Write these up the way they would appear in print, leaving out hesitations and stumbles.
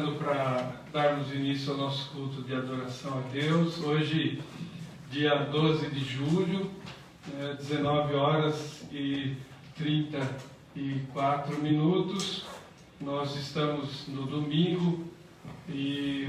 convidando para darmos início ao nosso culto de adoração a Deus. Hoje, dia 12 de julho, 19 horas e 34 minutos. Nós estamos no domingo e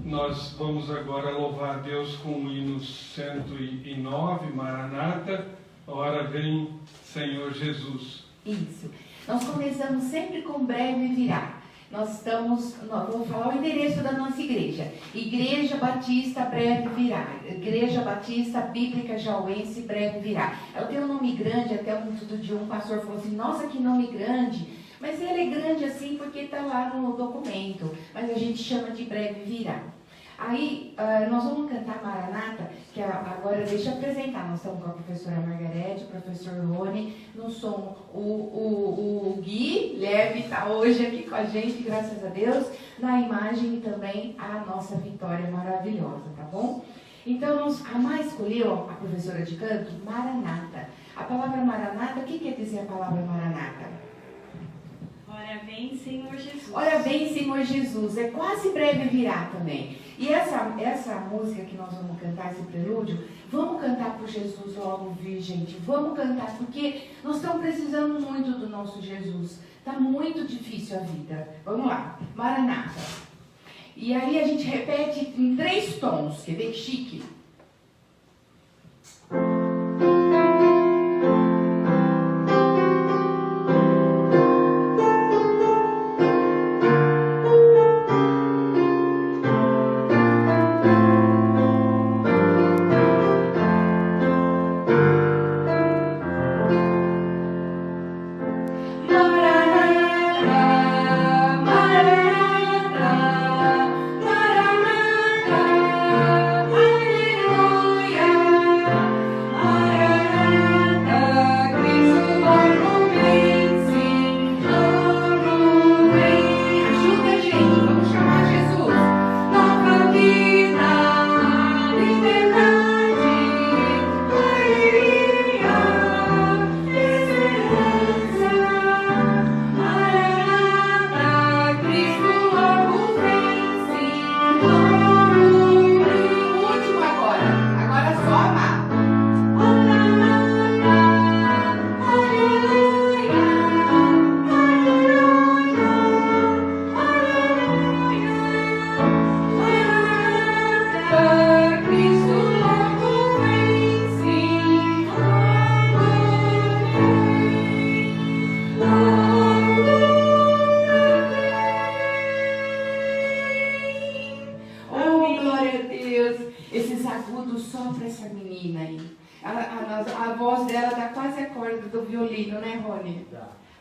nós vamos agora louvar a Deus com o hino 109, Maranata, Ora vem, Senhor Jesus. Isso. Nós começamos sempre com breve virá. Vou falar o endereço da nossa igreja. Igreja Batista Breve Virá. Igreja Batista Bíblica Jauense Breve Virá. Ela tem um nome grande, até outro dia um pastor falou assim, nossa, que nome grande. Mas ele é grande assim porque está lá no documento. Mas a gente chama de Breve Virá. Aí, nós vamos cantar Maranata, que agora deixa eu apresentar. Nós estamos com a professora Margarete, o professor Rony, no som. O Guilherme está hoje aqui com a gente, graças a Deus, na imagem e também a nossa Vitória maravilhosa, tá bom? Então, a Má escolheu, a professora de canto, Maranata. A palavra Maranata, o que quer dizer a palavra Maranata? Ora vem, Senhor Jesus. Ora vem, Senhor Jesus. É quase breve virá também. E essa música que nós vamos cantar, esse prelúdio, vamos cantar para Jesus logo vir, gente. Vamos cantar, porque nós estamos precisando muito do nosso Jesus. Está muito difícil a vida. Vamos lá. Maranata. E aí a gente repete em 3 tons. Quer ver que chique?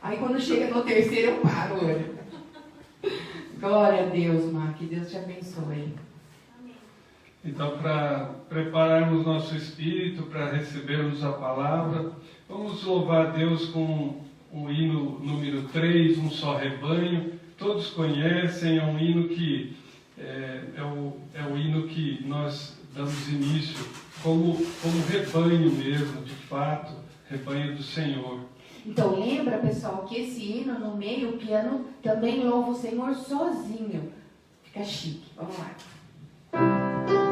Aí quando chega no terceiro eu paro. Glória a Deus, Mar, que Deus te abençoe. Então, para prepararmos nosso espírito, para recebermos a palavra, vamos louvar a Deus com o hino número 3, Um Só Rebanho. Todos conhecem, é um hino que é o hino que nós damos início como rebanho mesmo, de fato, rebanho do Senhor. Então lembra, pessoal, que esse hino no meio, o piano também louva o Senhor sozinho. Fica chique. Vamos lá. Thank you.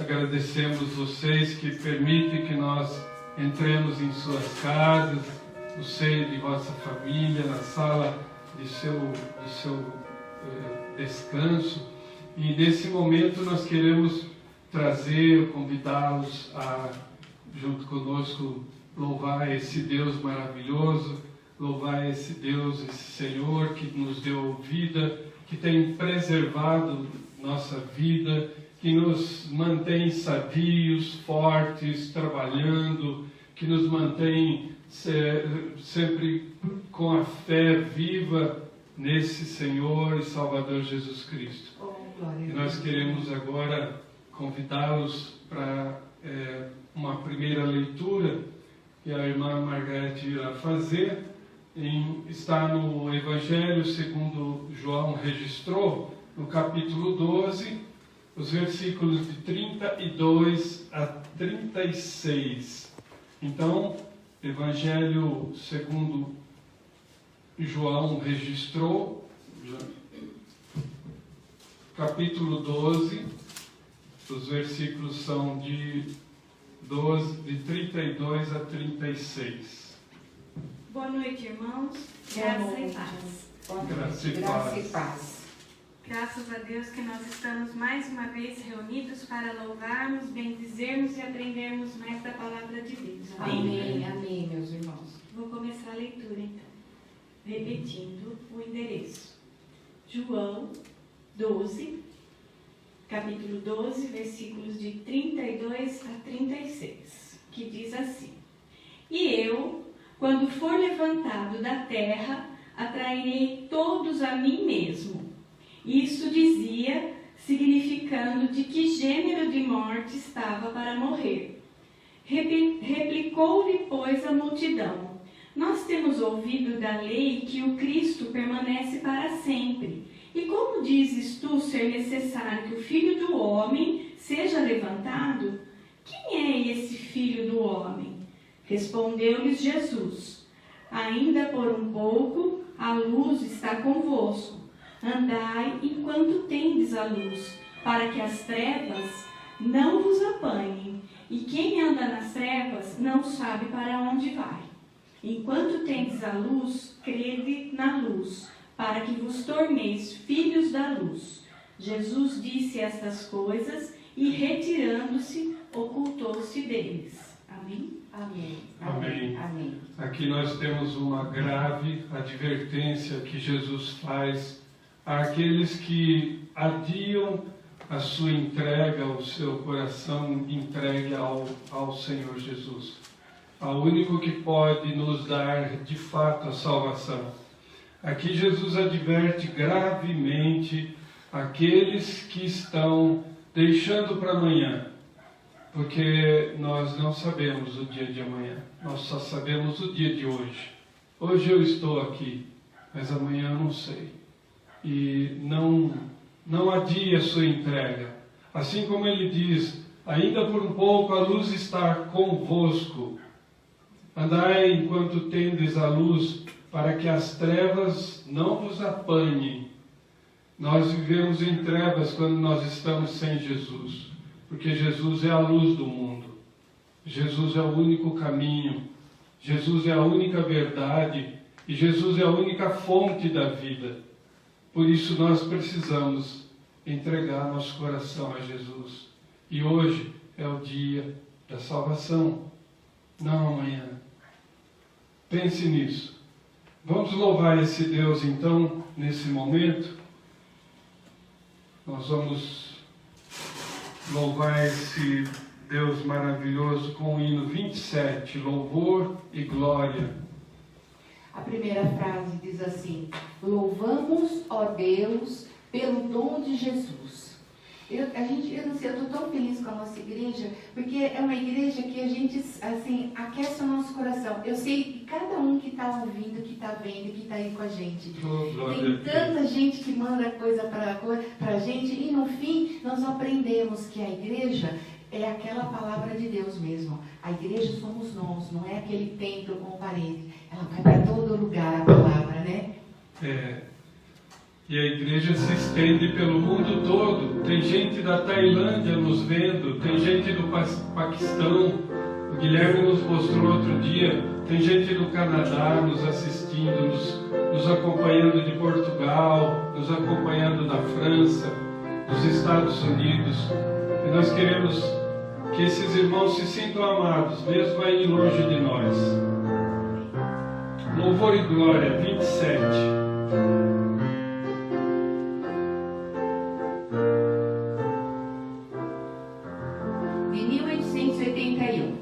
agradecemos vocês que permitem que nós entremos em suas casas, no seio de vossa família, na sala de seu descanso. E nesse momento nós queremos trazer, convidá-los a, junto conosco, louvar esse Deus maravilhoso, louvar esse Deus, esse Senhor que nos deu vida, que tem preservado nossa vida, que nos mantém sadios, fortes, trabalhando, que nos mantém sempre com a fé viva nesse Senhor e Salvador Jesus Cristo. E nós queremos agora convidá-los para uma primeira leitura que a irmã Margarete irá fazer. Está no Evangelho segundo João registrou, no capítulo 12, os versículos de 32 a 36. Então, Evangelho segundo João registrou, capítulo 12, os versículos são de 32 a 36. Boa noite, irmãos. Graça e paz. Graça e paz. Graças a Deus que nós estamos mais uma vez reunidos para louvarmos, bendizermos e aprendermos mais da palavra de Deus. Amém, amém, meus irmãos. Vou começar a leitura então, repetindo o endereço. João 12, capítulo 12, versículos de 32 a 36, que diz assim: E eu, quando for levantado da terra, atrairei todos a mim mesmo. Isso dizia, significando de que gênero de morte estava para morrer. Replicou-lhe, pois, a multidão: Nós temos ouvido da lei que o Cristo permanece para sempre. E como dizes tu ser necessário que o Filho do Homem seja levantado? Quem é esse Filho do Homem? Respondeu-lhes Jesus: Ainda por um pouco a luz está convosco. Andai enquanto tendes a luz, para que as trevas não vos apanhem. E quem anda nas trevas não sabe para onde vai. Enquanto tendes a luz, crede na luz, para que vos torneis filhos da luz. Jesus disse estas coisas e, retirando-se, ocultou-se deles. Amém? Amém. Amém. Amém. Aqui nós temos uma grave advertência que Jesus faz àqueles que adiam a sua entrega, o seu coração entregue ao Senhor Jesus, ao único que pode nos dar de fato a salvação. Aqui Jesus adverte gravemente aqueles que estão deixando para amanhã, porque nós não sabemos o dia de amanhã, nós só sabemos o dia de hoje. Hoje eu estou aqui, mas amanhã eu não sei. E não adie a sua entrega. Assim como ele diz, ainda por um pouco a luz está convosco. Andai enquanto tendes a luz, para que as trevas não vos apanhem. Nós vivemos em trevas quando nós estamos sem Jesus, porque Jesus é a luz do mundo. Jesus é o único caminho, Jesus é a única verdade e Jesus é a única fonte da vida. Por isso nós precisamos entregar nosso coração a Jesus. E hoje é o dia da salvação, não amanhã. Pense nisso. Vamos louvar esse Deus então, nesse momento. Nós vamos louvar esse Deus maravilhoso com o hino 27, Louvor e Glória. A primeira frase diz assim: Louvamos, ó Deus, pelo dom de Jesus. Eu não sei, eu estou tão feliz com a nossa igreja, porque é uma igreja que a gente, assim, aquece o nosso coração. Eu sei que cada um que está ouvindo, que está vendo, que está aí com a gente. Tem tanta gente que manda coisa para a gente, e no fim nós aprendemos que a igreja é aquela palavra de Deus mesmo. A igreja somos nós, não é aquele templo com parede. Ela vai para todo lugar, a palavra, né? E a igreja se estende pelo mundo todo. Tem gente da Tailândia nos vendo, tem gente do Paquistão, o Guilherme nos mostrou outro dia, tem gente do Canadá nos assistindo, nos acompanhando de Portugal, nos acompanhando da França, dos Estados Unidos. E nós queremos que esses irmãos se sintam amados, mesmo aí longe de nós. Louvor e Glória, 27. De 1881.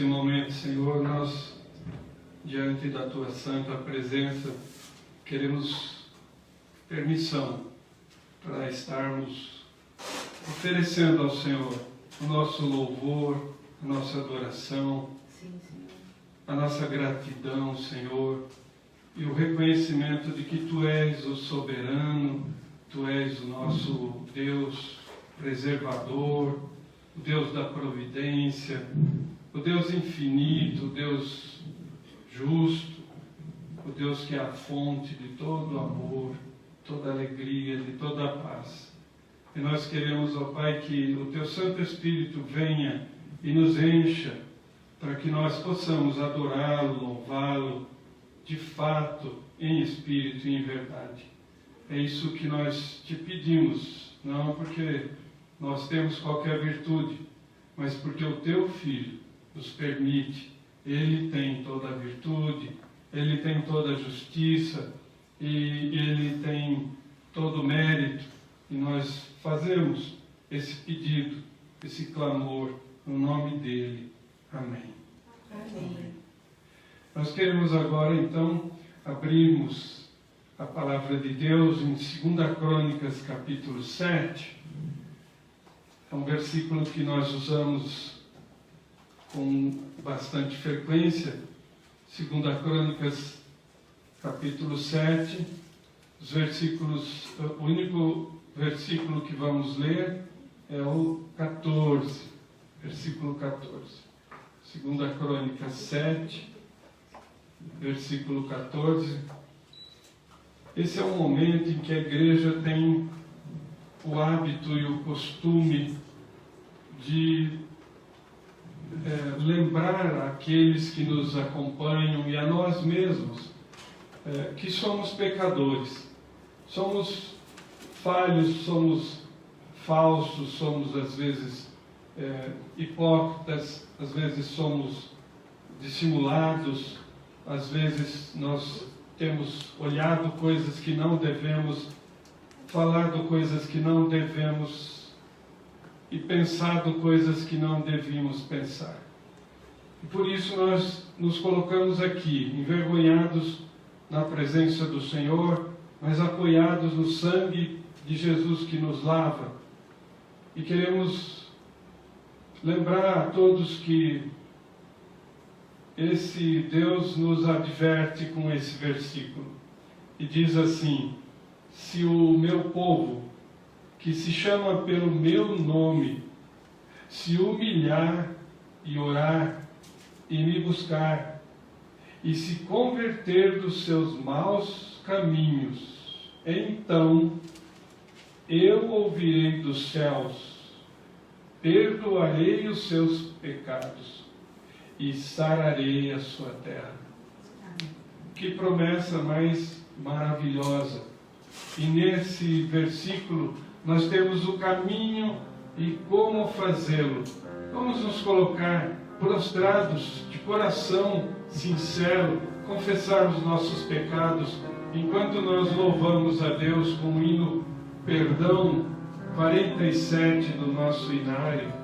Esse momento, Senhor, nós, diante da Tua santa presença, queremos permissão para estarmos oferecendo ao Senhor o nosso louvor, a nossa adoração, a nossa gratidão, Senhor, e o reconhecimento de que Tu és o soberano, Tu és o nosso Deus preservador, o Deus da providência, o Deus infinito, o Deus justo, o Deus que é a fonte de todo amor, toda alegria, de toda a paz. E nós queremos, ó Pai, que o Teu Santo Espírito venha e nos encha, para que nós possamos adorá-lo, louvá-lo, de fato, em espírito e em verdade. É isso que nós te pedimos, não porque nós temos qualquer virtude, mas porque o Teu Filho nos permite. Ele tem toda a virtude, Ele tem toda a justiça e Ele tem todo o mérito. E nós fazemos esse pedido, esse clamor, no nome dEle. Amém. Amém. Nós queremos agora, então, abrirmos a palavra de Deus em 2 Crônicas, capítulo 7. É um versículo que nós usamos com bastante frequência. 2 Crônicas, capítulo 7, O único versículo que vamos ler é o 14, versículo 14. 2 Crônicas 7, versículo 14. Esse é um momento em que a igreja tem o hábito e o costume de lembrar àqueles que nos acompanham e a nós mesmos que somos pecadores, somos falhos, somos falsos, somos às vezes hipócritas, às vezes somos dissimulados, às vezes nós temos olhado coisas que não devemos, falado coisas que não devemos e pensado coisas que não devíamos pensar. E por isso nós nos colocamos aqui, envergonhados na presença do Senhor, mas apoiados no sangue de Jesus que nos lava. E queremos lembrar a todos que esse Deus nos adverte com esse versículo. E diz assim: se o meu povo, que se chama pelo meu nome, se humilhar e orar e me buscar, e se converter dos seus maus caminhos, então eu ouvirei dos céus, perdoarei os seus pecados e sararei a sua terra. Que promessa mais maravilhosa! E nesse versículo nós temos o caminho e como fazê-lo. Vamos nos colocar prostrados, de coração sincero, confessar os nossos pecados, enquanto nós louvamos a Deus com o hino Perdão 47 do nosso inário.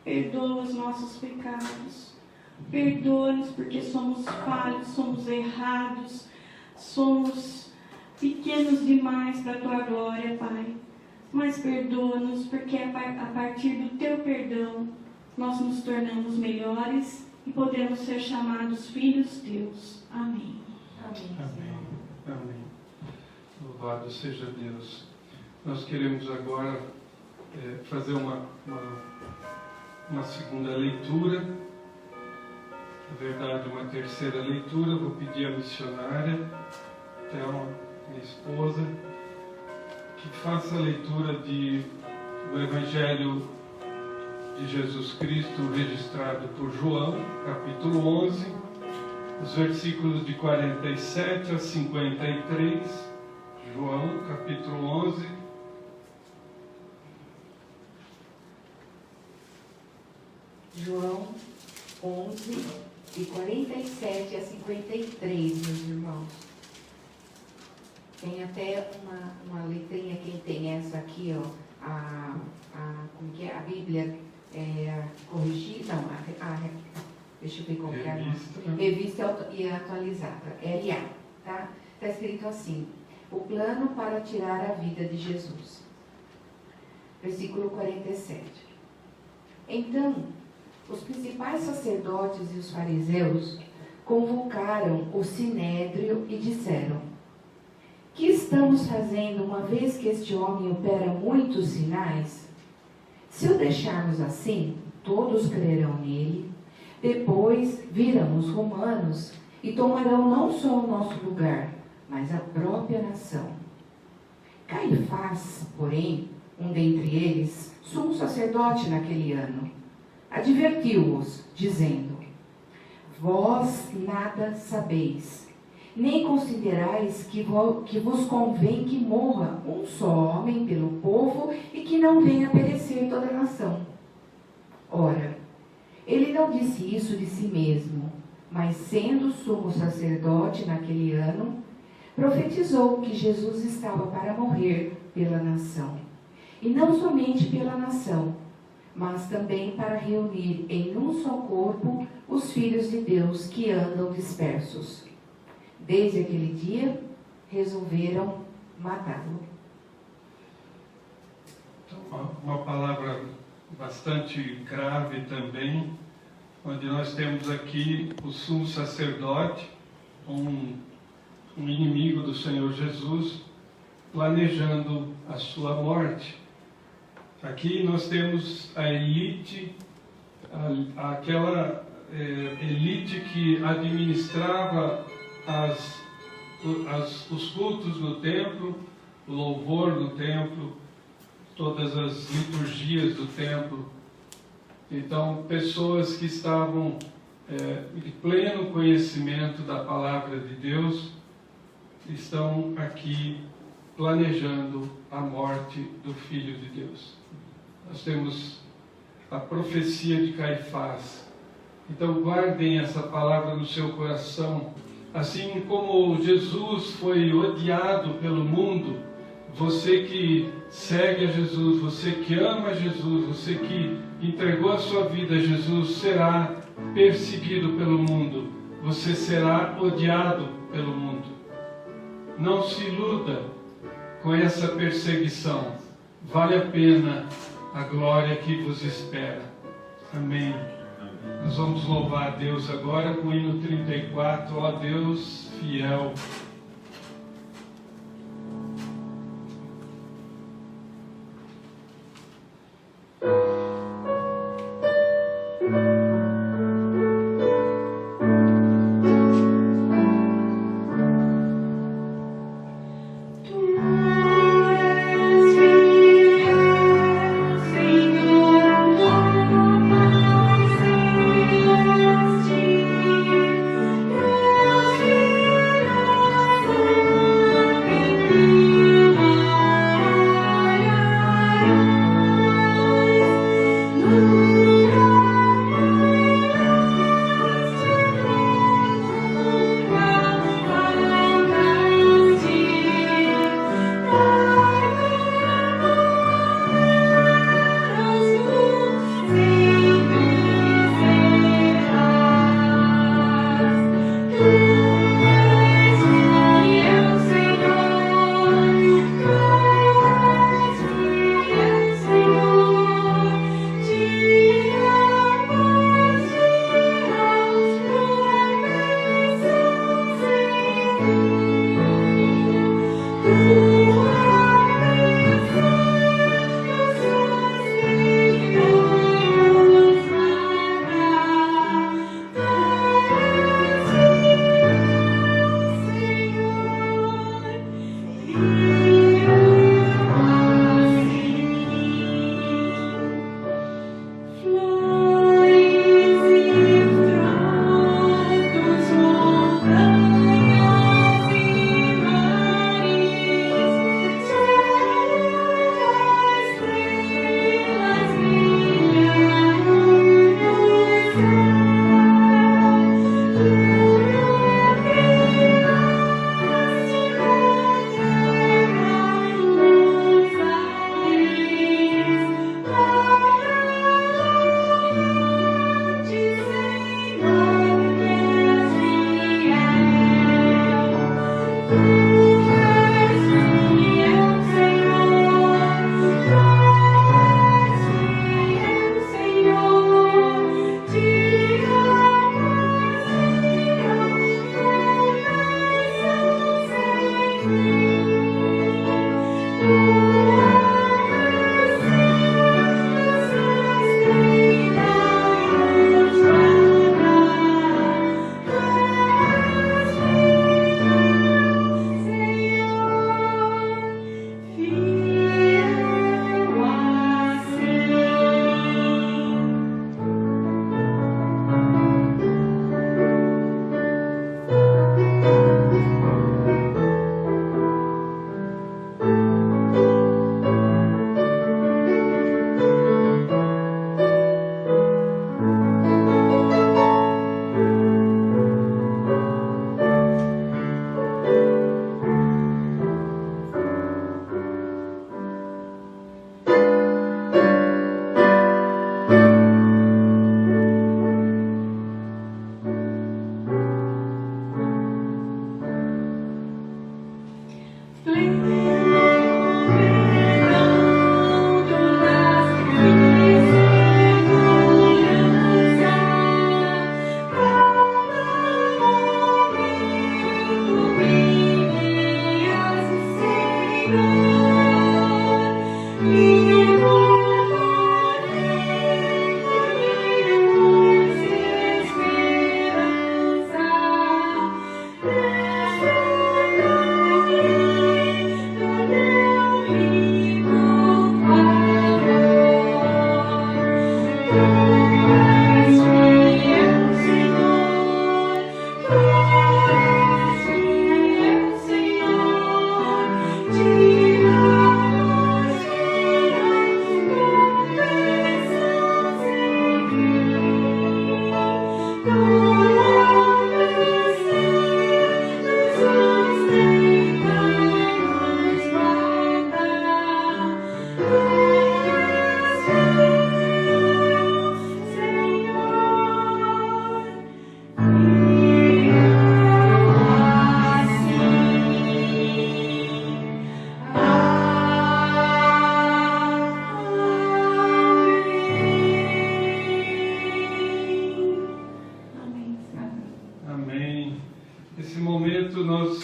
Perdoa os nossos pecados. Perdoa-nos porque somos falhos, somos errados, somos pequenos demais para a Tua glória, Pai. Mas perdoa-nos porque a partir do Teu perdão nós nos tornamos melhores e podemos ser chamados filhos de Deus. Amém. Amém. Amém. Amém. Louvado seja Deus. Nós queremos agora fazer uma segunda leitura. Na verdade, uma terceira leitura. Vou pedir à missionária, Thelma, minha esposa, que faça a leitura do Evangelho de Jesus Cristo registrado por João, capítulo 11, os versículos de 47 a 53. João, capítulo 11. João 11, de 47 a 53, meus irmãos. Tem até uma letrinha, quem tem essa aqui, ó, como que é? A Bíblia corrigida, não, deixa eu ver como que é. Revista e atualizada, RA, tá? Está escrito assim: o plano para tirar a vida de Jesus. Versículo 47. Então, os principais sacerdotes e os fariseus convocaram o sinédrio e disseram: que estamos fazendo uma vez que este homem opera muitos sinais? Se o deixarmos assim, todos crerão nele. Depois virão os romanos e tomarão não só o nosso lugar, mas a própria nação. Caifás, porém, um dentre eles, sumo sacerdote naquele ano, advertiu-os, dizendo: vós nada sabeis, nem considerais que vos convém que morra um só homem pelo povo e que não venha a perecer toda a nação. Ora, ele não disse isso de si mesmo, mas sendo sumo sacerdote naquele ano, profetizou que Jesus estava para morrer pela nação. E não somente pela nação, mas também para reunir em um só corpo os filhos de Deus que andam dispersos. Desde aquele dia, resolveram matá-lo. Então, uma palavra bastante grave também, onde nós temos aqui o sumo sacerdote, um inimigo do Senhor Jesus, planejando a sua morte. Aqui nós temos a elite, aquela elite que administrava os cultos no templo, o louvor no templo, todas as liturgias do templo. Então, pessoas que estavam de pleno conhecimento da palavra de Deus estão aqui planejando a morte do Filho de Deus. Nós temos a profecia de Caifás. Então, guardem essa palavra no seu coração. Assim como Jesus foi odiado pelo mundo, você que segue a Jesus, você que ama Jesus, você que entregou a sua vida a Jesus, será perseguido pelo mundo. Você será odiado pelo mundo. Não se iluda com essa perseguição. Vale a pena a glória que vos espera. Amém. Nós vamos louvar a Deus agora com o hino 34, ó Deus fiel.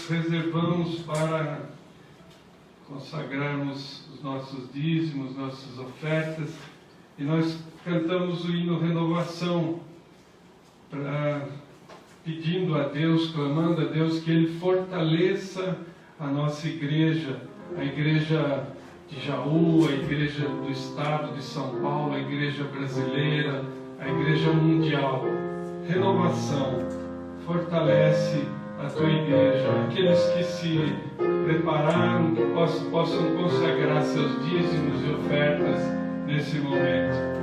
reservamos para consagrarmos os nossos dízimos, nossas ofertas, e nós cantamos o hino Renovação, pedindo a Deus, clamando a Deus que Ele fortaleça a nossa igreja, a igreja de Jaú, a igreja do estado de São Paulo, a igreja brasileira, a igreja mundial. Renovação, fortalece a tua igreja, aqueles que se prepararam, que possam consagrar seus dízimos e ofertas nesse momento.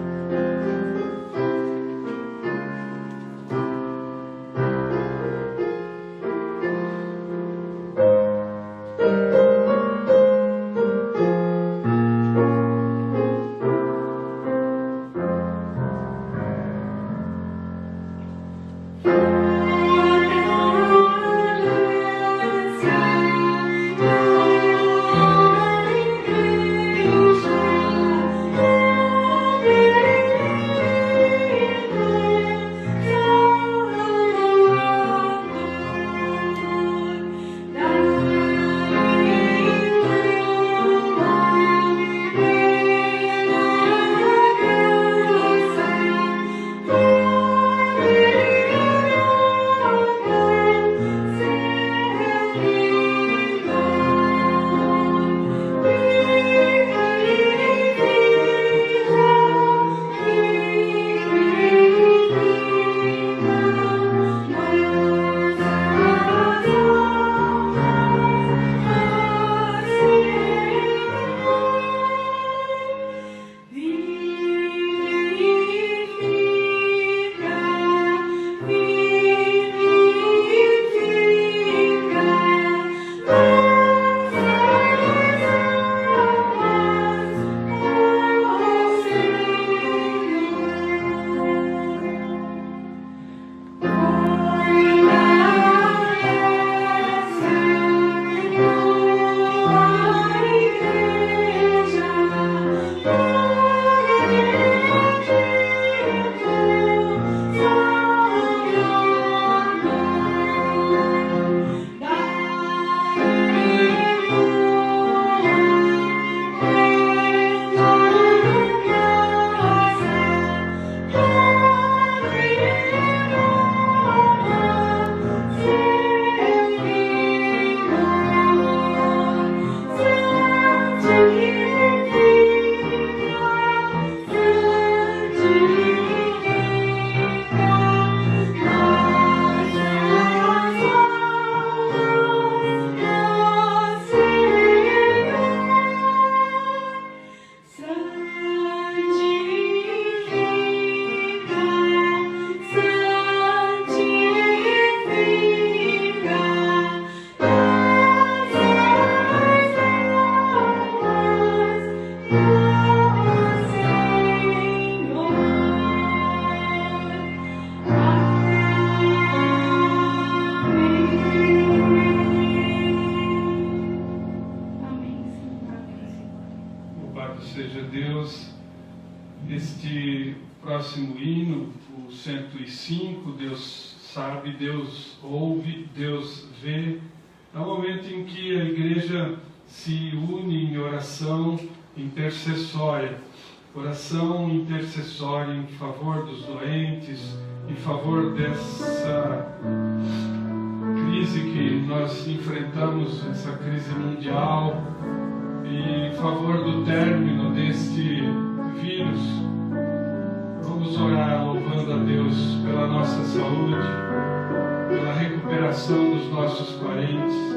Seja Deus. Este próximo hino, o 105, Deus sabe, Deus ouve, Deus vê. É um momento em que a igreja se une em oração intercessória, oração intercessória em favor dos doentes, em favor dessa crise que nós enfrentamos, essa crise mundial, e em favor do término deste vírus. Vamos orar louvando a Deus pela nossa saúde, pela recuperação dos nossos parentes.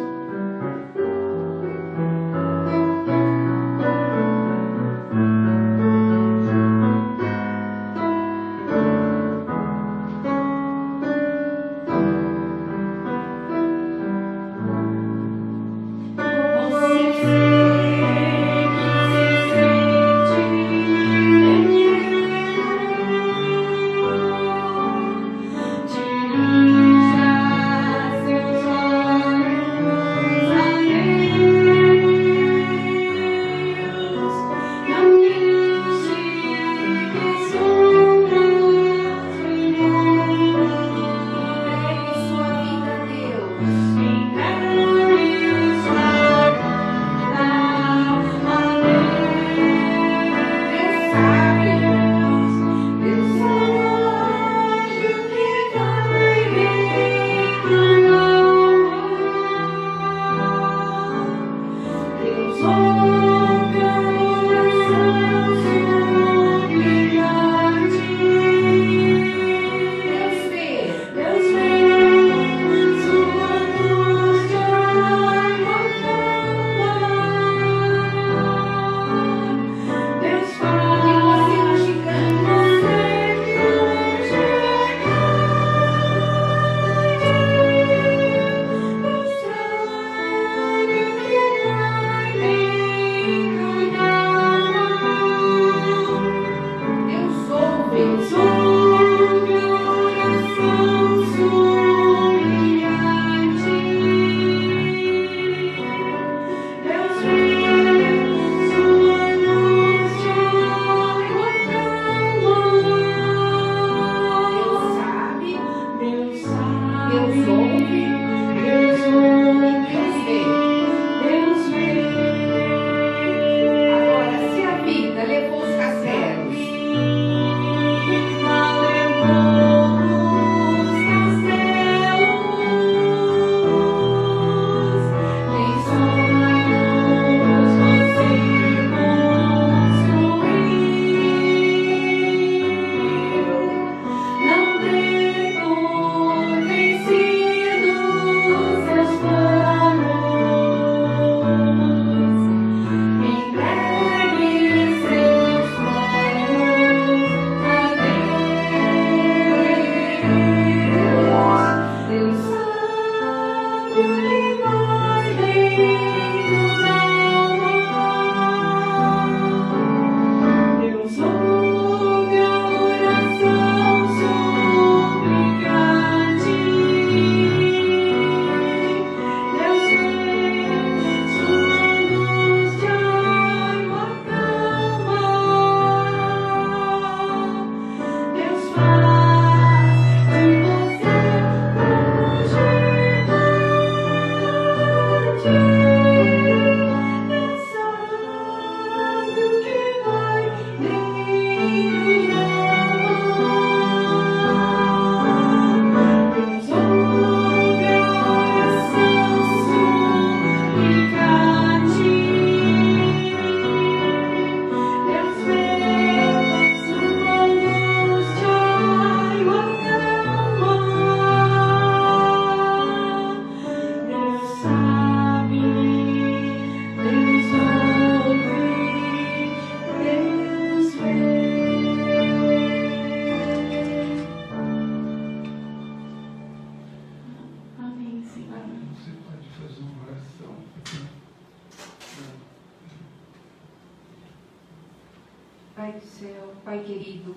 Pai do céu, Pai querido,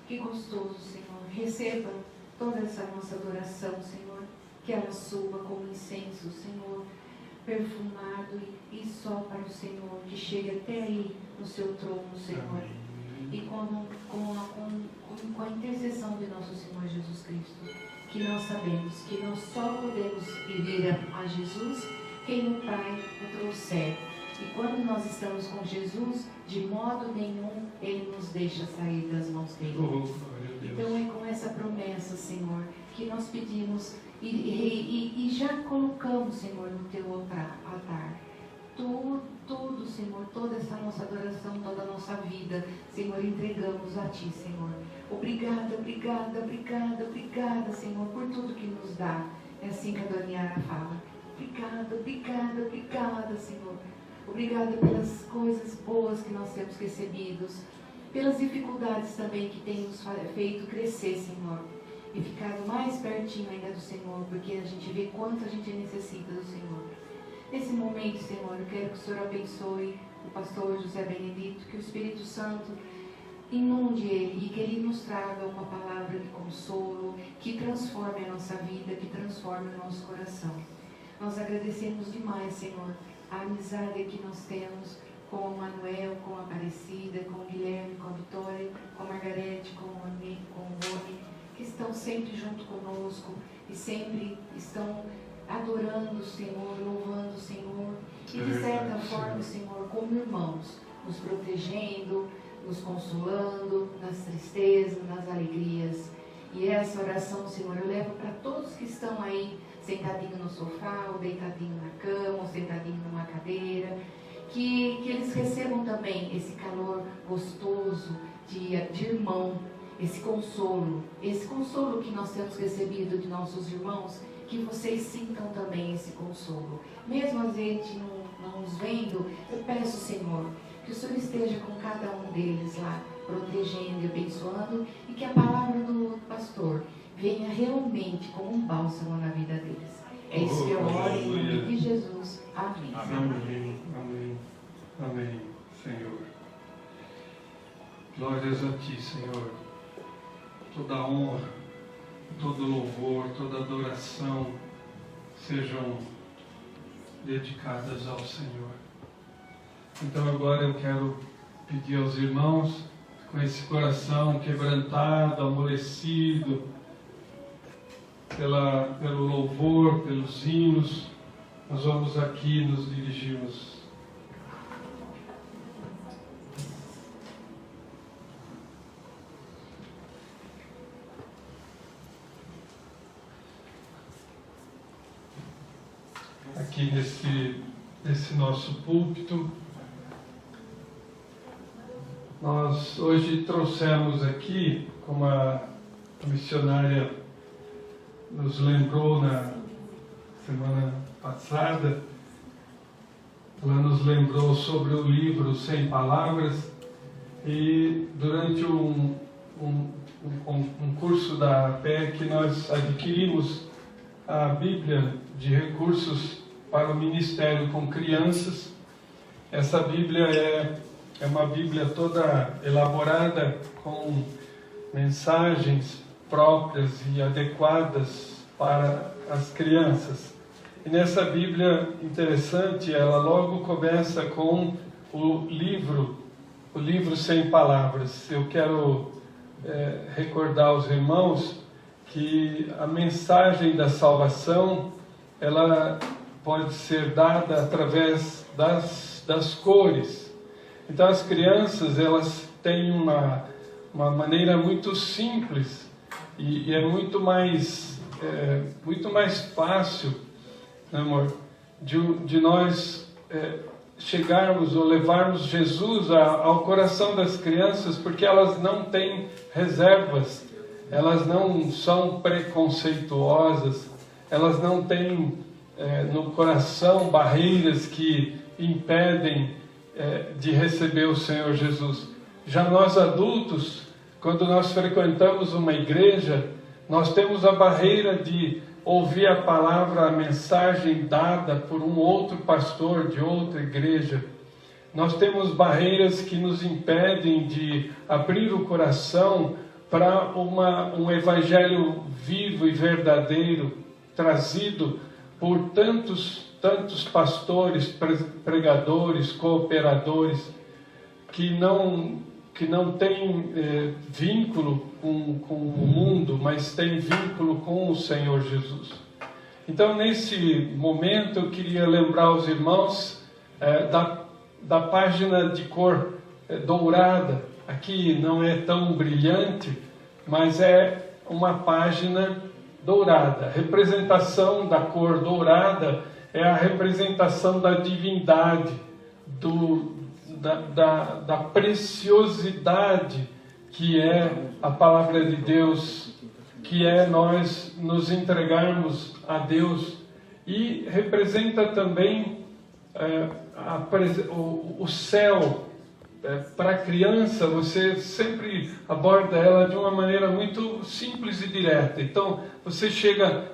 que gostoso, Senhor. Receba toda essa nossa adoração, Senhor, que ela suba como incenso, Senhor, perfumado e só para o Senhor, que chegue até aí no seu trono, Senhor. Amém. E com a intercessão de nosso Senhor Jesus Cristo, que nós sabemos que nós só podemos viver a Jesus quem o Pai o trouxer. E quando nós estamos com Jesus, de modo nenhum Ele nos deixa sair das mãos dele. Glória a Deus. Então é com essa promessa, Senhor, que nós pedimos e já colocamos, Senhor, no teu altar. Tudo, Senhor, toda essa nossa adoração, toda a nossa vida, Senhor, entregamos a Ti, Senhor. Obrigada, Senhor, por tudo que nos dá. É assim que a Doniara fala. Obrigada, Senhor. Obrigada pelas coisas boas que nós temos recebido, pelas dificuldades também que tem nos feito crescer, Senhor, e ficado mais pertinho ainda do Senhor, porque a gente vê quanto a gente necessita do Senhor. Nesse momento, Senhor, eu quero que o Senhor abençoe o pastor José Benedito, que o Espírito Santo inunde ele e que ele nos traga uma palavra de consolo, que transforme a nossa vida, que transforme o nosso coração. Nós agradecemos demais, Senhor, a amizade que nós temos com o Manuel, com a Aparecida, com o Guilherme, com a Vitória, com a Margarete, com o Amigo, com o Rony, que estão sempre junto conosco e sempre estão adorando o Senhor, louvando o Senhor e de certa forma, Senhor, como irmãos, nos protegendo, nos consolando nas tristezas, nas alegrias. E essa oração, Senhor, eu levo para todos que estão aí sentadinho no sofá, ou deitadinho na cama, ou sentadinho numa cadeira, que eles recebam também esse calor gostoso de irmão, esse consolo que nós temos recebido de nossos irmãos, que vocês sintam também esse consolo. Mesmo a gente não nos vendo, eu peço, Senhor, que o Senhor esteja com cada um deles lá, protegendo e abençoando, e que a palavra do pastor venha realmente como um bálsamo na vida deles. É isso que eu oro em nome de Jesus. Amém. Amém, Senhor. Glórias a Ti, Senhor. Toda honra, todo louvor, toda adoração sejam dedicadas ao Senhor. Então agora eu quero pedir aos irmãos, com esse coração quebrantado, amolecido, pelo louvor, pelos hinos, nós vamos aqui nos dirigirmos. Aqui nesse nosso púlpito, nós hoje trouxemos aqui, como a missionária nos lembrou na semana passada, ela nos lembrou sobre o livro 100 Palavras, e durante um curso da PEC nós adquirimos a Bíblia de recursos para o ministério com crianças. Essa Bíblia é uma Bíblia toda elaborada com mensagens próprias e adequadas para as crianças. E nessa Bíblia interessante, ela logo começa com o livro 100 Palavras. Eu quero recordar aos irmãos que a mensagem da salvação, ela pode ser dada através das cores. Então as crianças, elas têm uma maneira muito simples e é muito mais fácil, né, amor, de nós chegarmos ou levarmos Jesus ao coração das crianças, porque elas não têm reservas, elas não são preconceituosas, elas não têm no coração barreiras que impedem de receber o Senhor Jesus. Já nós adultos, quando nós frequentamos uma igreja, nós temos a barreira de ouvir a palavra, a mensagem dada por um outro pastor de outra igreja. Nós temos barreiras que nos impedem de abrir o coração para um evangelho vivo e verdadeiro, trazido por tantos pastores, pregadores, cooperadores, que não têm vínculo com o mundo, mas têm vínculo com o Senhor Jesus. Então, nesse momento, eu queria lembrar aos irmãos da página de cor dourada. Aqui não é tão brilhante, mas é uma página dourada. A representação da cor dourada é a representação da divindade, da preciosidade que é a palavra de Deus, que é nós nos entregarmos a Deus, e representa também o céu. Para a criança, você sempre aborda ela de uma maneira muito simples e direta. Então, você chega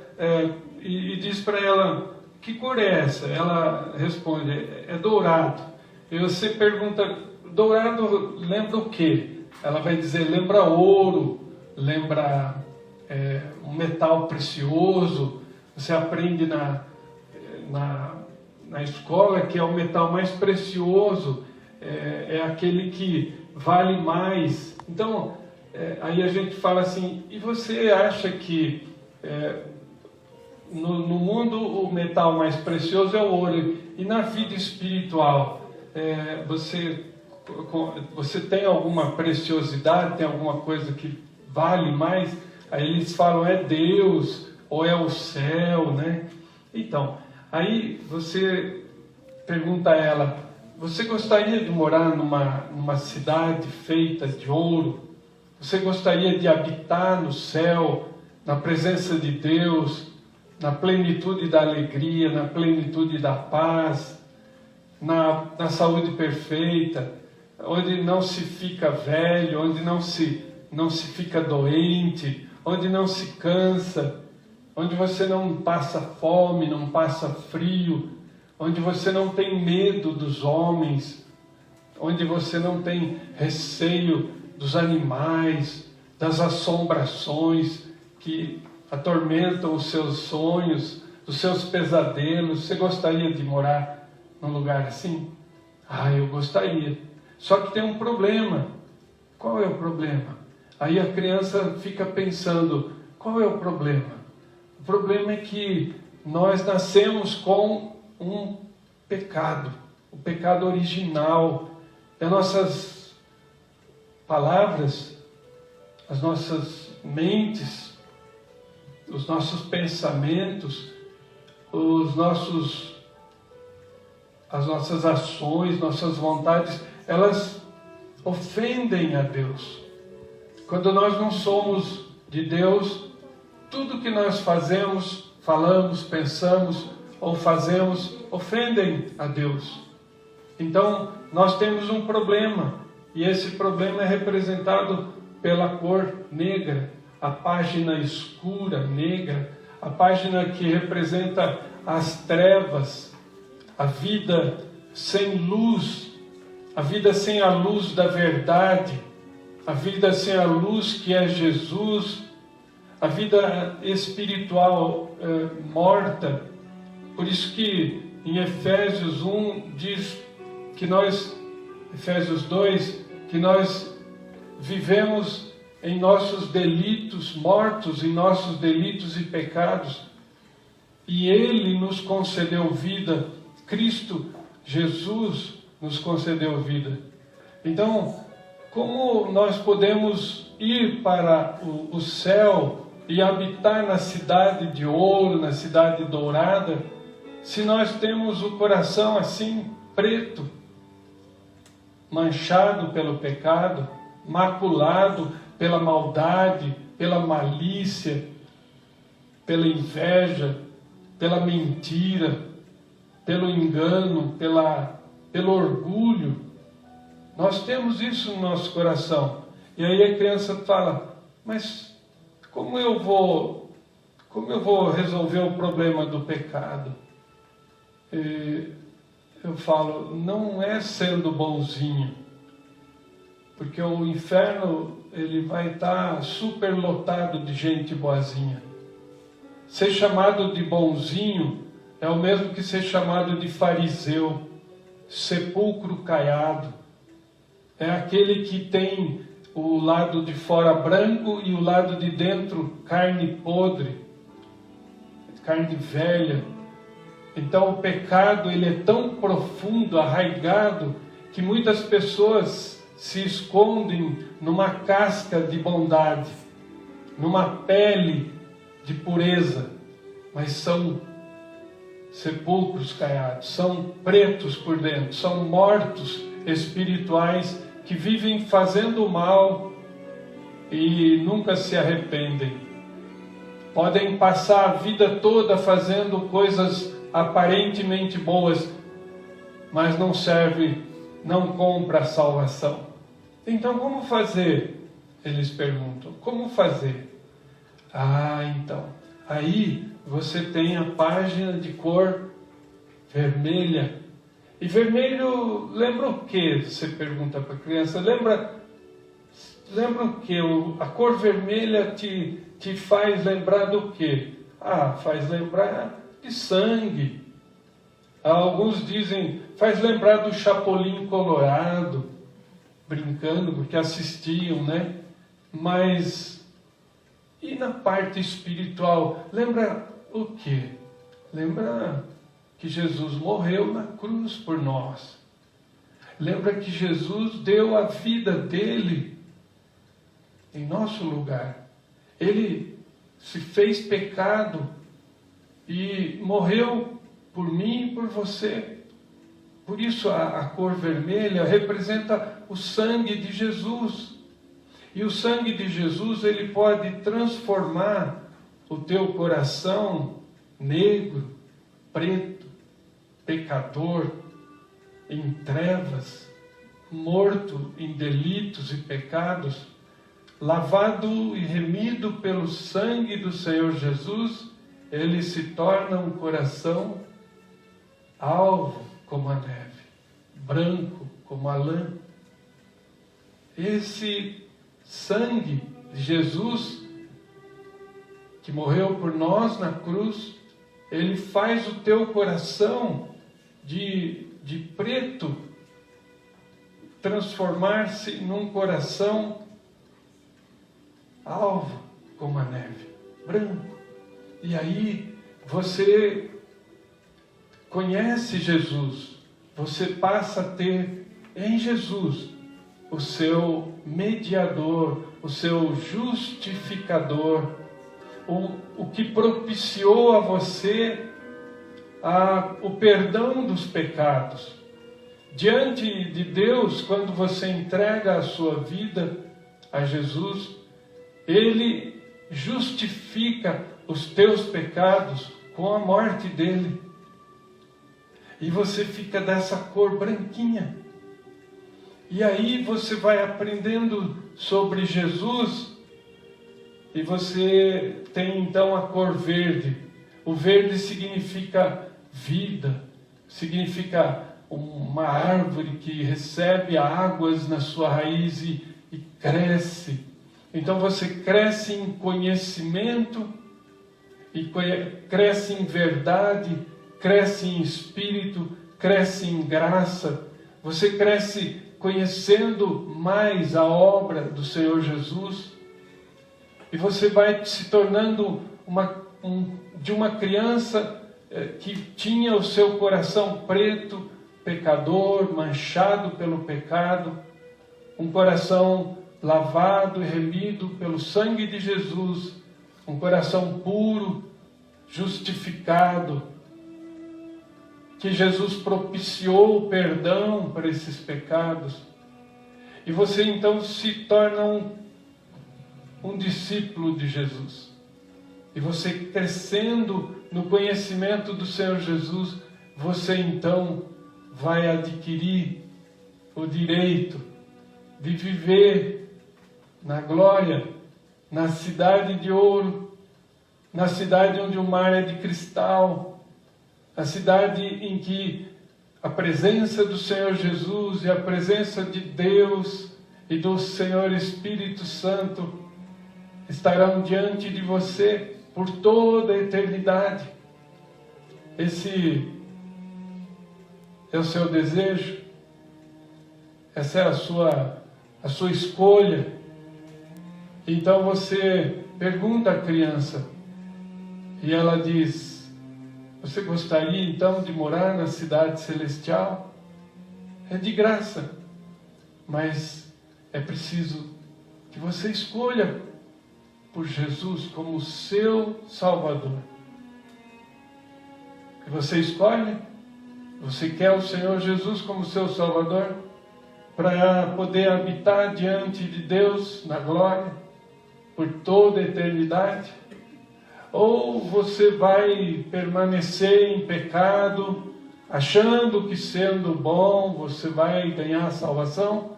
e diz para ela: que cor é essa? Ela responde: é dourado. E você pergunta: dourado lembra o quê? Ela vai dizer: lembra ouro, lembra um metal precioso. Você aprende na escola que é o metal mais precioso, é aquele que vale mais. Então, aí a gente fala assim: e você acha que no mundo o metal mais precioso é o ouro, e na vida espiritual você tem alguma preciosidade, tem alguma coisa que vale mais? Aí eles falam: é Deus, ou é o céu, né? Então, aí você pergunta a ela: você gostaria de morar numa cidade feita de ouro? Você gostaria de habitar no céu, na presença de Deus, na plenitude da alegria, na plenitude da paz, na saúde perfeita, onde não se fica velho, onde não se fica doente, onde não se cansa, onde você não passa fome, não passa frio, onde você não tem medo dos homens, onde você não tem receio dos animais, das assombrações que atormentam os seus sonhos, os seus pesadelos. Você gostaria de morar num lugar assim? Eu gostaria. Só que tem um problema. Qual é o problema? Aí a criança fica pensando: qual é o problema? O problema é que nós nascemos com um pecado, o pecado original. As nossas palavras, as nossas mentes, os nossos pensamentos, as nossas ações, nossas vontades, elas ofendem a Deus. Quando nós não somos de Deus, tudo que nós fazemos, falamos, pensamos ou fazemos, ofendem a Deus. Então, nós temos um problema, e esse problema é representado pela cor negra, a página escura, negra, a página que representa as trevas, a vida sem luz, a vida sem a luz da verdade, a vida sem a luz que é Jesus, a vida espiritual morta. Por isso que em Efésios 1 diz que Efésios 2, que nós vivemos em nossos delitos, mortos em nossos delitos e pecados, e Ele nos concedeu vida. Cristo Jesus nos concedeu vida. Então, como nós podemos ir para o céu e habitar na cidade de ouro, na cidade dourada, se nós temos o coração assim, preto, manchado pelo pecado, maculado pela maldade, pela malícia, pela inveja, pela mentira, pelo engano, pelo orgulho? Nós temos isso no nosso coração. E aí a criança fala: mas como eu vou resolver o problema do pecado? Eu falo: não é sendo bonzinho, porque o inferno ele vai estar superlotado de gente boazinha. Ser chamado de bonzinho é o mesmo que ser chamado de fariseu, sepulcro caiado. É aquele que tem o lado de fora branco e o lado de dentro carne podre, carne velha. Então o pecado, ele é tão profundo, arraigado, que muitas pessoas se escondem numa casca de bondade, numa pele de pureza, mas são sepulcros caiados, são pretos por dentro, são mortos espirituais que vivem fazendo mal e nunca se arrependem. Podem passar a vida toda fazendo coisas aparentemente boas, mas não serve, não compra a salvação. Então como fazer? Eles perguntam, como fazer? Então, aí você tem a página de cor vermelha. E vermelho lembra o que? Você pergunta para a criança. Lembra o que? A cor vermelha te faz lembrar do que? Faz lembrar de sangue. Alguns dizem, faz lembrar do Chapolin Colorado, brincando, porque assistiam, né? Mas, e na parte espiritual, lembra o quê? Lembra que Jesus morreu na cruz por nós. Lembra que Jesus deu a vida dele em nosso lugar. Ele se fez pecado e morreu por mim e por você. Por isso a cor vermelha representa o sangue de Jesus. E o sangue de Jesus, ele pode transformar o teu coração negro, preto, pecador, em trevas, morto em delitos e pecados, lavado e remido pelo sangue do Senhor Jesus, ele se torna um coração alvo como a neve, branco como a lã. Esse sangue de Jesus, que morreu por nós na cruz, ele faz o teu coração de preto transformar-se num coração alvo como a neve, branco. E aí você conhece Jesus, você passa a ter em Jesus o seu mediador, o seu justificador, o que propiciou a você o perdão dos pecados. Diante de Deus, quando você entrega a sua vida a Jesus, Ele justifica os teus pecados com a morte dele. E você fica dessa cor branquinha. E aí você vai aprendendo sobre Jesus e você tem então a cor verde. O verde significa vida, significa uma árvore que recebe águas na sua raiz e cresce. Então você cresce em conhecimento, e cresce em verdade, cresce em espírito, cresce em graça. Você cresce conhecendo mais a obra do Senhor Jesus. E você vai se tornando de uma criança que tinha o seu coração preto, pecador, manchado pelo pecado, um coração lavado e remido pelo sangue de Jesus, um coração puro, justificado, que Jesus propiciou o perdão para esses pecados. E você então se torna um discípulo de Jesus. E você crescendo no conhecimento do Senhor Jesus, você então vai adquirir o direito de viver na glória, na cidade de ouro, na cidade onde o mar é de cristal, a cidade em que a presença do Senhor Jesus e a presença de Deus e do Senhor Espírito Santo estarão diante de você por toda a eternidade. Esse é o seu desejo, essa é a sua escolha. Então você pergunta à criança, e ela diz, Você gostaria então de morar na cidade celestial? É de graça, mas é preciso que você escolha por Jesus como seu Salvador. E você escolhe? Você quer o Senhor Jesus como seu Salvador? Para poder habitar diante de Deus na glória por toda a eternidade? Ou você vai permanecer em pecado, achando que sendo bom você vai ganhar a salvação?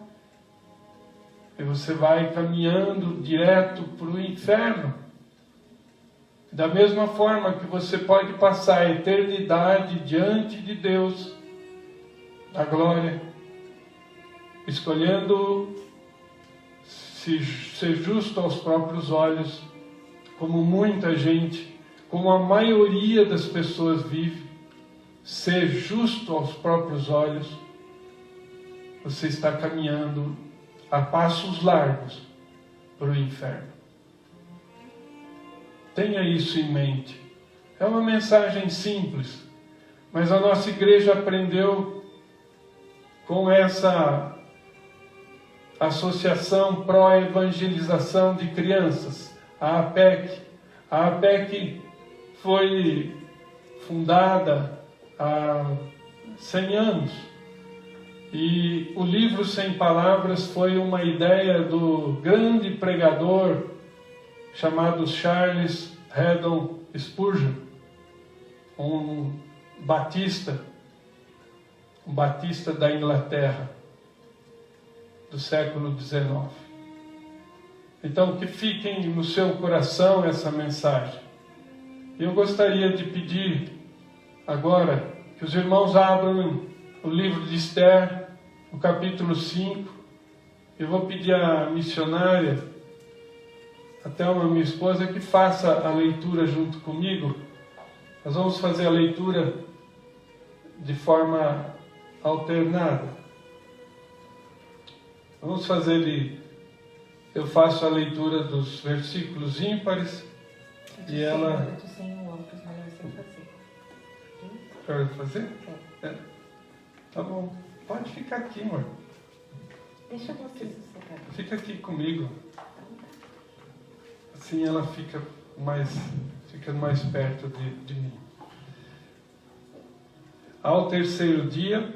E você vai caminhando direto para o inferno. Da mesma forma que você pode passar a eternidade diante de Deus, na glória, escolhendo ser justo aos próprios olhos, como muita gente, como a maioria das pessoas vive, ser justo aos próprios olhos, você está caminhando a passos largos para o inferno. Tenha isso em mente. É uma mensagem simples, mas a nossa igreja aprendeu com essa Associação Pró-Evangelização de Crianças, a APEC. A APEC foi fundada há 100 anos. E o livro Sem Palavras foi uma ideia do grande pregador chamado Charles Haddon Spurgeon, um batista da Inglaterra, do século XIX. Então, que fiquem no seu coração essa mensagem. Eu gostaria de pedir agora que os irmãos abram o livro de Esther, no capítulo 5. Eu vou pedir à missionária, até uma minha esposa, que faça a leitura junto comigo. Nós vamos fazer a leitura de forma alternada. Vamos fazer eu faço a leitura dos versículos ímpares e ela... Eu estou sem o óculos, mas eu sei fazer. Quer fazer? É. Tá bom. Pode ficar aqui, amor. Deixa você sossegar. Fica aqui comigo. Assim ela fica mais perto de mim. Ao terceiro dia,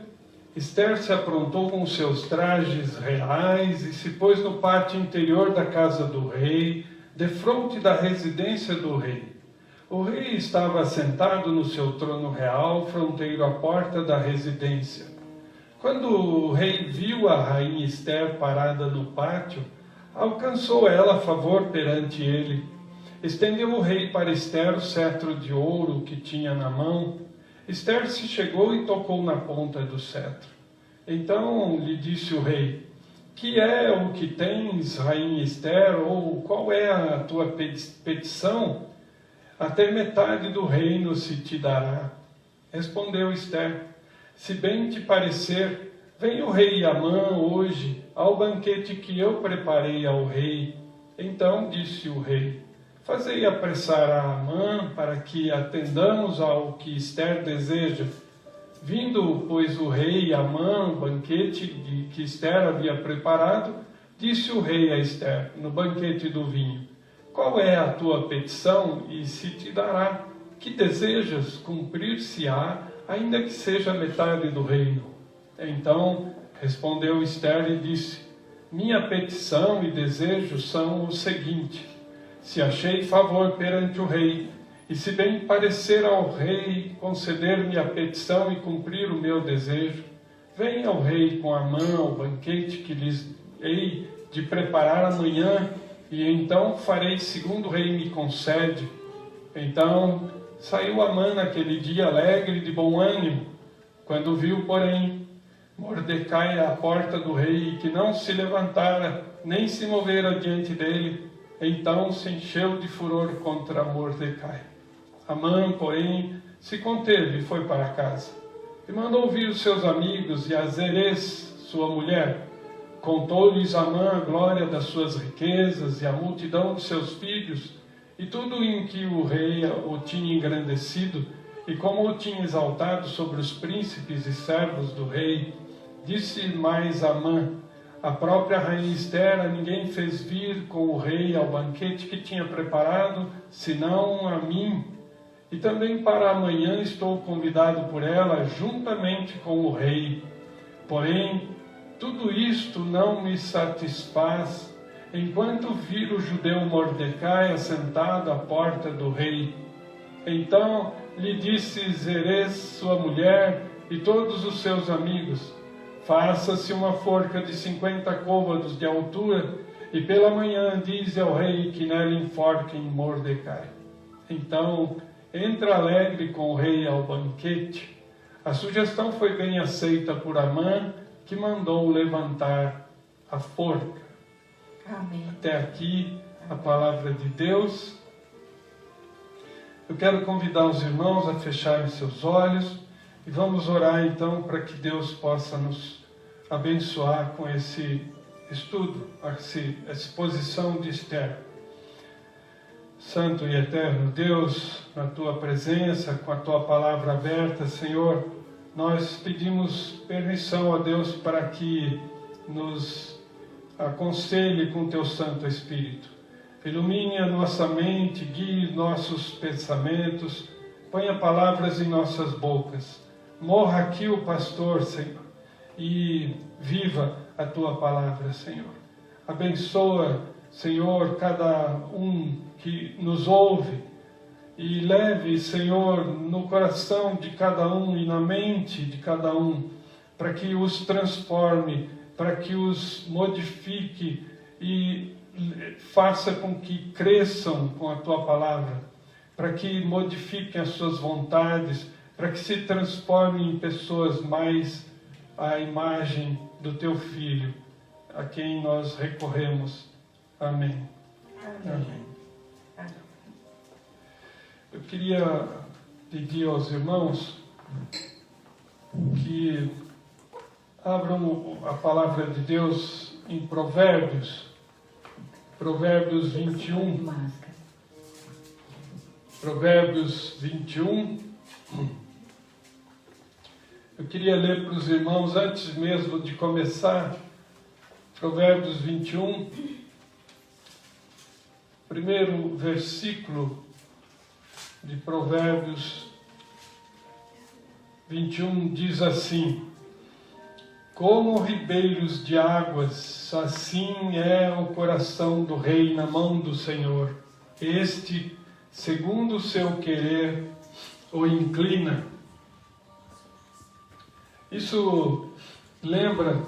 Esther se aprontou com seus trajes reais e se pôs no pátio interior da casa do rei, defronte da residência do rei. O rei estava assentado no seu trono real, fronteiro à porta da residência. Quando o rei viu a rainha Esther parada no pátio, alcançou ela favor perante ele. Estendeu o rei para Esther o cetro de ouro que tinha na mão. Esther se chegou e tocou na ponta do cetro. Então lhe disse o rei: que é o que tens, rainha Esther, ou qual é a tua petição? Até metade do reino se te dará. Respondeu Esther: se bem te parecer, vem o rei Amã hoje ao banquete que eu preparei ao rei. Então disse o rei: fazei apressar a Amã para que atendamos ao que Esther deseja. Vindo, pois, o rei Amã, o banquete que Esther havia preparado, disse o rei a Esther, no banquete do vinho: qual é a tua petição e se te dará? Que desejas cumprir-se-á, ainda que seja metade do reino? Então respondeu Esther e disse: minha petição e desejo são o seguinte: se achei favor perante o rei, e se bem parecer ao rei conceder-me a petição e cumprir o meu desejo, venha ao rei com Amã ao banquete que lhes hei de preparar amanhã, e então farei segundo o rei me concede. Então saiu Amã naquele dia alegre de bom ânimo. Quando viu, porém, Mordecai à porta do rei, que não se levantara, nem se movera diante dele, então se encheu de furor contra Mordecai. Amã, porém, se conteve e foi para casa. E mandou vir os seus amigos e a Zeres, sua mulher. Contou-lhes Amã a glória das suas riquezas e a multidão de seus filhos, e tudo em que o rei o tinha engrandecido, E como o tinha exaltado sobre os príncipes e servos do rei, disse mais Amã: a própria rainha Esther a ninguém fez vir com o rei ao banquete que tinha preparado, senão a mim. E também para amanhã estou convidado por ela, juntamente com o rei. Porém, tudo isto não me satisfaz, enquanto vir o judeu Mordecai assentado à porta do rei. Então lhe disse Zeres, sua mulher, e todos os seus amigos: faça-se uma forca de 50 côvados de altura, e pela manhã dize ao rei que nela enforquem Mordecai. Então entra alegre com o rei ao banquete. A sugestão foi bem aceita por Amã, que mandou levantar a forca. Amém. Até aqui a palavra de Deus. Eu quero convidar os irmãos a fecharem seus olhos e vamos orar então para que Deus possa nos abençoar com esse estudo, essa exposição de Esther. Santo e eterno Deus, na Tua presença, com a Tua palavra aberta, Senhor, nós pedimos permissão a Deus para que nos aconselhe com Teu Santo Espírito. Ilumine a nossa mente, guie nossos pensamentos, ponha palavras em nossas bocas. Morra aqui o pastor, Senhor, e viva a Tua palavra, Senhor. Abençoa, Senhor, cada um que nos ouve e leve, Senhor, no coração de cada um e na mente de cada um, para que os transforme, para que os modifique e faça com que cresçam com a Tua palavra, para que modifiquem as suas vontades, para que se transformem em pessoas mais à imagem do Teu Filho, a quem nós recorremos. Amém. Amém. Eu queria pedir aos irmãos que abram a palavra de Deus em Provérbios 21. Provérbios 21. Eu queria ler para os irmãos, antes mesmo de começar, Provérbios 21, primeiro versículo de Provérbios 21 diz assim: como ribeiros de águas, assim é o coração do rei na mão do Senhor. Este, segundo o seu querer, o inclina. Isso lembra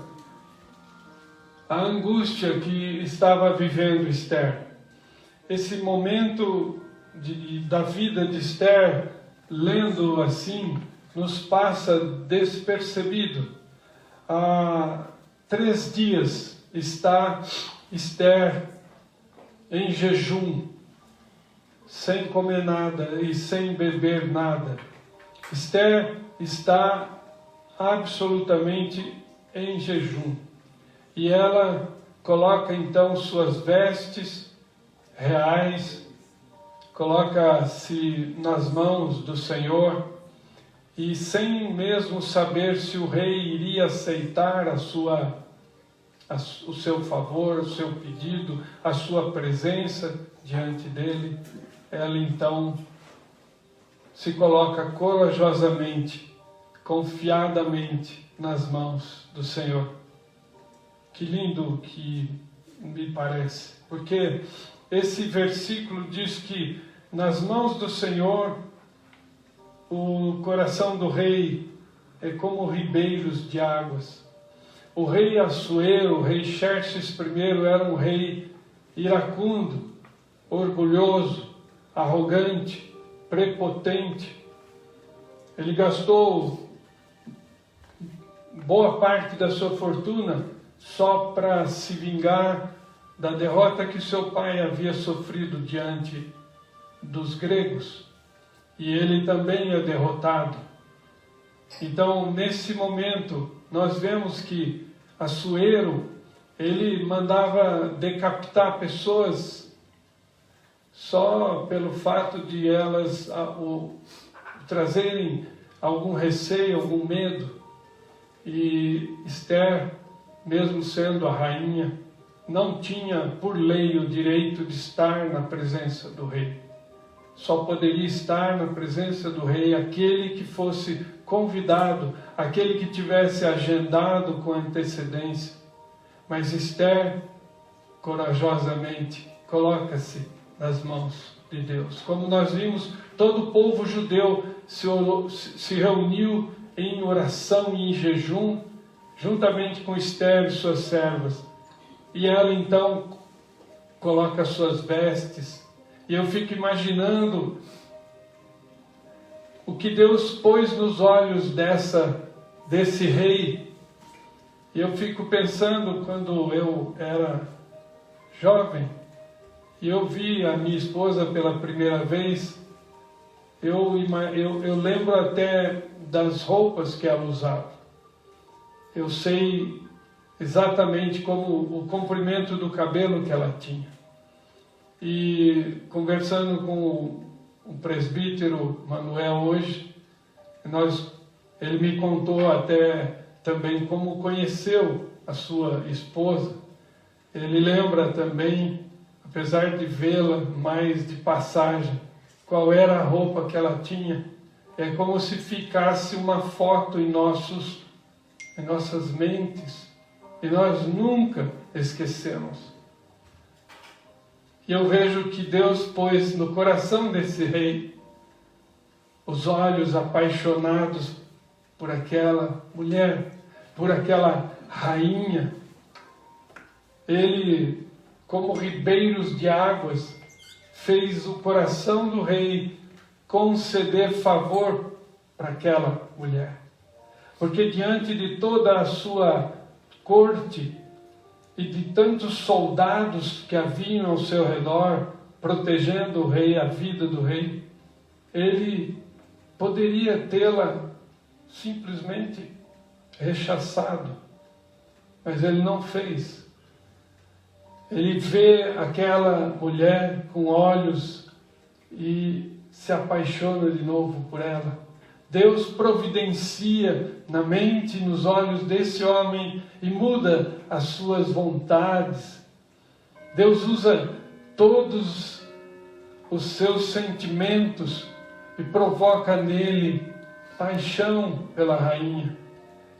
a angústia que estava vivendo Esther. Esse momento da vida de Esther, lendo assim, nos passa despercebido. Há 3 dias está Esther em jejum, sem comer nada e sem beber nada. Esther está absolutamente em jejum. E ela coloca então suas vestes reais, coloca-se nas mãos do Senhor, e sem mesmo saber se o rei iria aceitar o seu favor, o seu pedido, a sua presença diante dele, ela então se coloca corajosamente, confiadamente nas mãos do Senhor. Que lindo que me parece, porque esse versículo diz que nas mãos do Senhor o coração do rei é como ribeiros de águas. O rei Assuero, o rei Xerxes I, era um rei iracundo, orgulhoso, arrogante, prepotente. Ele gastou boa parte da sua fortuna só para se vingar da derrota que seu pai havia sofrido diante dos gregos. E ele também é derrotado. Então, nesse momento, nós vemos que Assuero, ele mandava decapitar pessoas só pelo fato de elas por trazerem algum receio, algum medo. E Esther, mesmo sendo a rainha, não tinha por lei o direito de estar na presença do rei. Só poderia estar na presença do rei aquele que fosse convidado, aquele que tivesse agendado com antecedência. Mas Esther, corajosamente, coloca-se nas mãos de Deus. Como nós vimos, todo o povo judeu se reuniu em oração e em jejum, juntamente com Esther e suas servas. E ela então coloca suas vestes. E eu fico imaginando o que Deus pôs nos olhos desse rei. E eu fico pensando, quando eu era jovem, e eu vi a minha esposa pela primeira vez, eu lembro até das roupas que ela usava. Eu sei exatamente como o comprimento do cabelo que ela tinha. E conversando com o presbítero Manuel hoje, ele me contou até também como conheceu a sua esposa. Ele lembra também, apesar de vê-la mais de passagem, qual era a roupa que ela tinha. É como se ficasse uma foto em nossas mentes, e nós nunca esquecemos. E eu vejo que Deus pôs no coração desse rei os olhos apaixonados por aquela mulher, por aquela rainha. Ele, como ribeiros de águas, fez o coração do rei conceder favor para aquela mulher. Porque diante de toda a sua corte e de tantos soldados que haviam ao seu redor, protegendo o rei, a vida do rei, ele poderia tê-la simplesmente rechaçado, mas ele não fez. Ele vê aquela mulher com olhos e se apaixona de novo por ela. Deus providencia na mente e nos olhos desse homem e muda as suas vontades. Deus usa todos os seus sentimentos e provoca nele paixão pela rainha.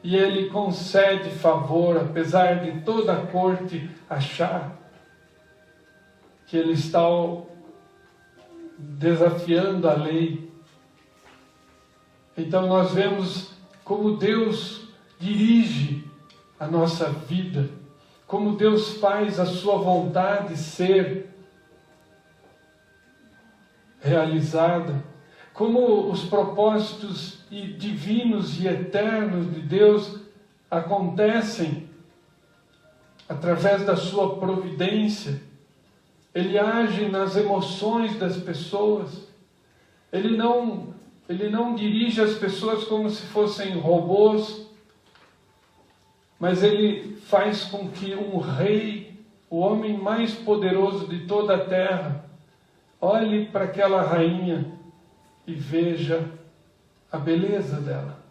E ele concede favor, apesar de toda a corte achar que ele está desafiando a lei. Então nós vemos como Deus dirige a nossa vida, como Deus faz a sua vontade ser realizada, como os propósitos divinos e eternos de Deus acontecem através da sua providência. Ele age nas emoções das pessoas. Ele não dirige as pessoas como se fossem robôs, mas ele faz com que um rei, o homem mais poderoso de toda a terra, olhe para aquela rainha e veja a beleza dela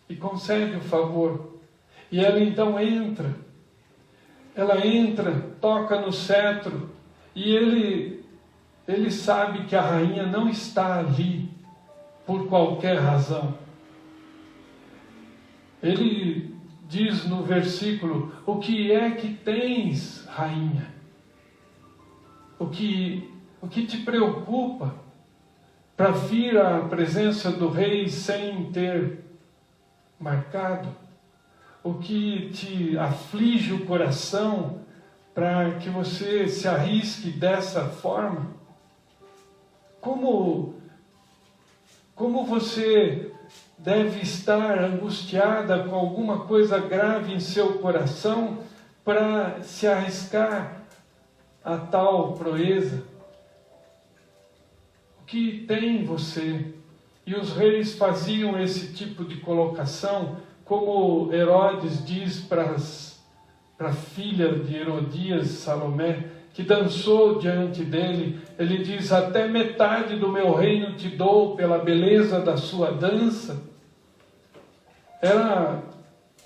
e concede o favor. E ela então entra, toca no cetro, e ele sabe que a rainha não está ali por qualquer razão. Ele diz no versículo: o que é que tens, rainha? O que te preocupa para vir à presença do rei sem ter marcado? O que te aflige o coração para que você se arrisque dessa forma? Como você deve estar angustiada com alguma coisa grave em seu coração para se arriscar a tal proeza? O que tem você? E os reis faziam esse tipo de colocação, como Herodes diz para a filha de Herodias, Salomé, que dançou diante dele. Ele diz: até metade do meu reino te dou pela beleza da sua dança. Era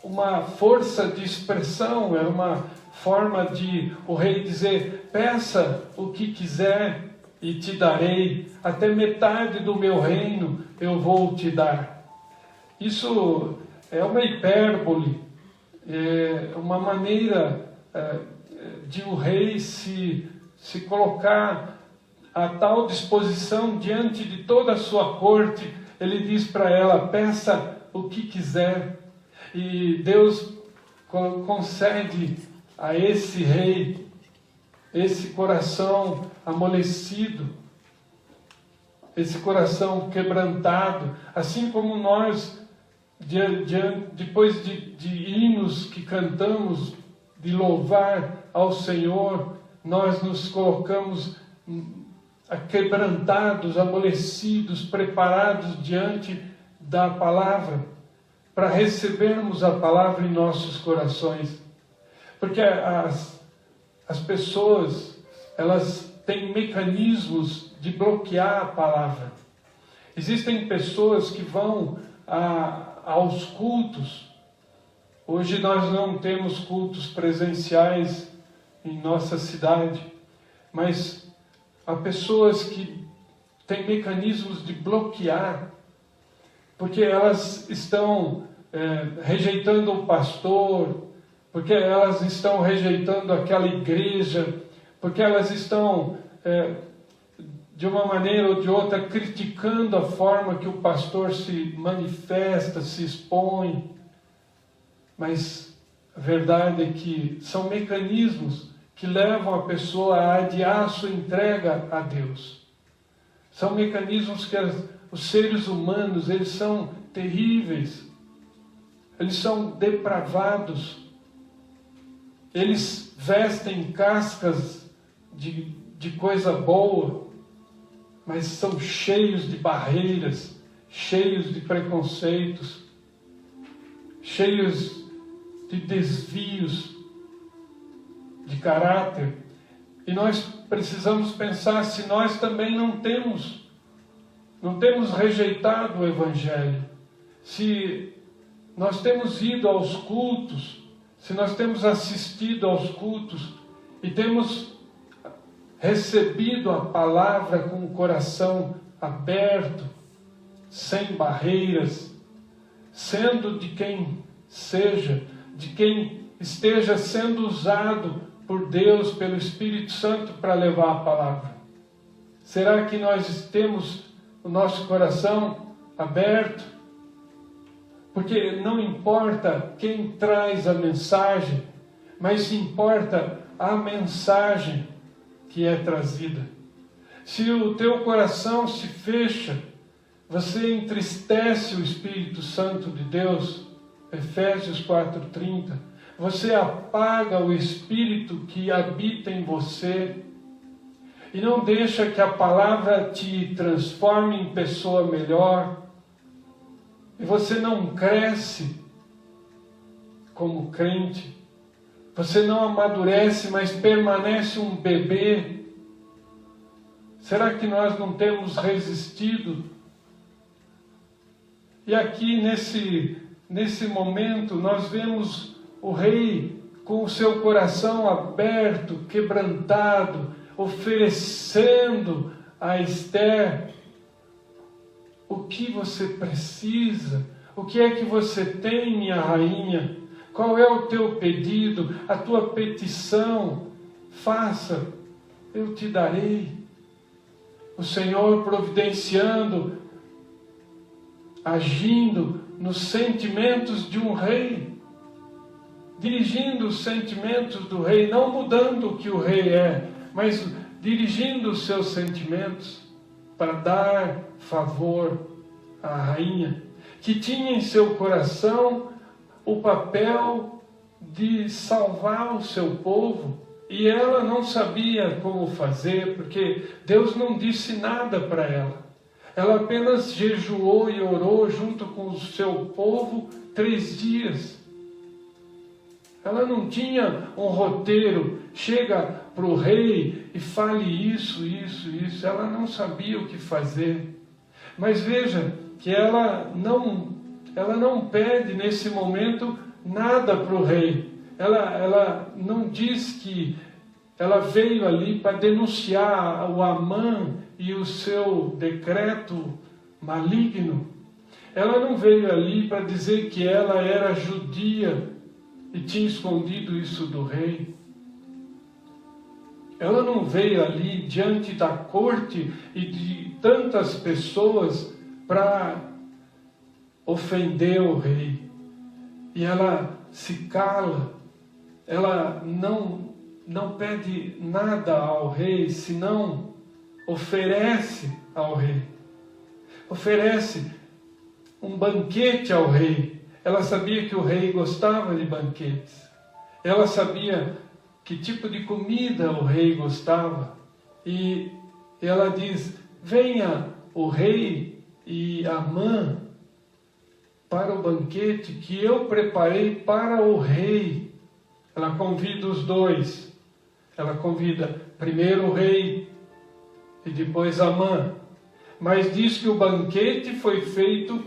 uma força de expressão, era uma forma de o rei dizer: peça o que quiser e te darei, até metade do meu reino eu vou te dar. Isso é uma hipérbole, é uma maneira de o rei se colocar a tal disposição diante de toda a sua corte. Ele diz para ela: peça o que quiser. E Deus concede a esse rei esse coração amolecido, esse coração quebrantado, assim como nós, depois de hinos que cantamos, de louvar ao Senhor, nós nos colocamos quebrantados, amolecidos, preparados diante da palavra, para recebermos a palavra em nossos corações. Porque as pessoas, elas têm mecanismos de bloquear a palavra. Existem pessoas que vão aos cultos. Hoje nós não temos cultos presenciais em nossa cidade, mas há pessoas que têm mecanismos de bloquear, porque elas estão rejeitando o pastor, porque elas estão rejeitando aquela igreja, porque elas estão, de uma maneira ou de outra, criticando a forma que o pastor se manifesta, se expõe. Mas a verdade é que são mecanismos que levam a pessoa a adiar sua entrega a Deus. São mecanismos que os seres humanos, eles são terríveis, eles são depravados, eles vestem cascas de coisa boa, mas são cheios de barreiras, cheios de preconceitos, cheios de desvios de caráter. E nós precisamos pensar se nós também não temos rejeitado o Evangelho, se nós temos ido aos cultos, se nós temos assistido aos cultos e temos recebido a palavra com o coração aberto, sem barreiras, sendo de quem seja, de quem esteja sendo usado por Deus, pelo Espírito Santo, para levar a palavra. Será que nós temos o nosso coração aberto? Porque não importa quem traz a mensagem, mas importa a mensagem que é trazida. Se o teu coração se fecha, você entristece o Espírito Santo de Deus, Efésios 4:30, você apaga o Espírito que habita em você, e não deixa que a palavra te transforme em pessoa melhor, e você não cresce como crente, você não amadurece, mas permanece um bebê. Será que nós não temos resistido? E aqui nesse momento nós vemos o rei com o seu coração aberto, quebrantado, oferecendo a Esther o que você precisa, o que é que você tem, minha rainha, qual é o teu pedido, a tua petição, faça, eu te darei. O Senhor providenciando, agindo nos sentimentos de um rei, dirigindo os sentimentos do rei, não mudando o que o rei é, mas dirigindo os seus sentimentos para dar favor à rainha, que tinha em seu coração o papel de salvar o seu povo, e ela não sabia como fazer, porque Deus não disse nada para ela. Ela apenas jejuou e orou junto com o seu povo 3 dias. Ela não tinha um roteiro, chega para o rei e fale isso. Ela não sabia o que fazer. Mas veja que ela não pede nesse momento nada para o rei. Ela não diz que ela veio ali para denunciar o Amã e o seu decreto maligno. Ela não veio ali para dizer que ela era judia e tinha escondido isso do rei. Ela não veio ali diante da corte e de tantas pessoas para ofender o rei. E ela se cala, ela não pede nada ao rei, senão oferece ao rei. Oferece um banquete ao rei. Ela sabia que o rei gostava de banquetes. Ela sabia que tipo de comida o rei gostava. E ela diz, venha o rei e Amã para o banquete que eu preparei para o rei. Ela convida os dois. Ela convida primeiro o rei e depois Amã. Mas diz que o banquete foi feito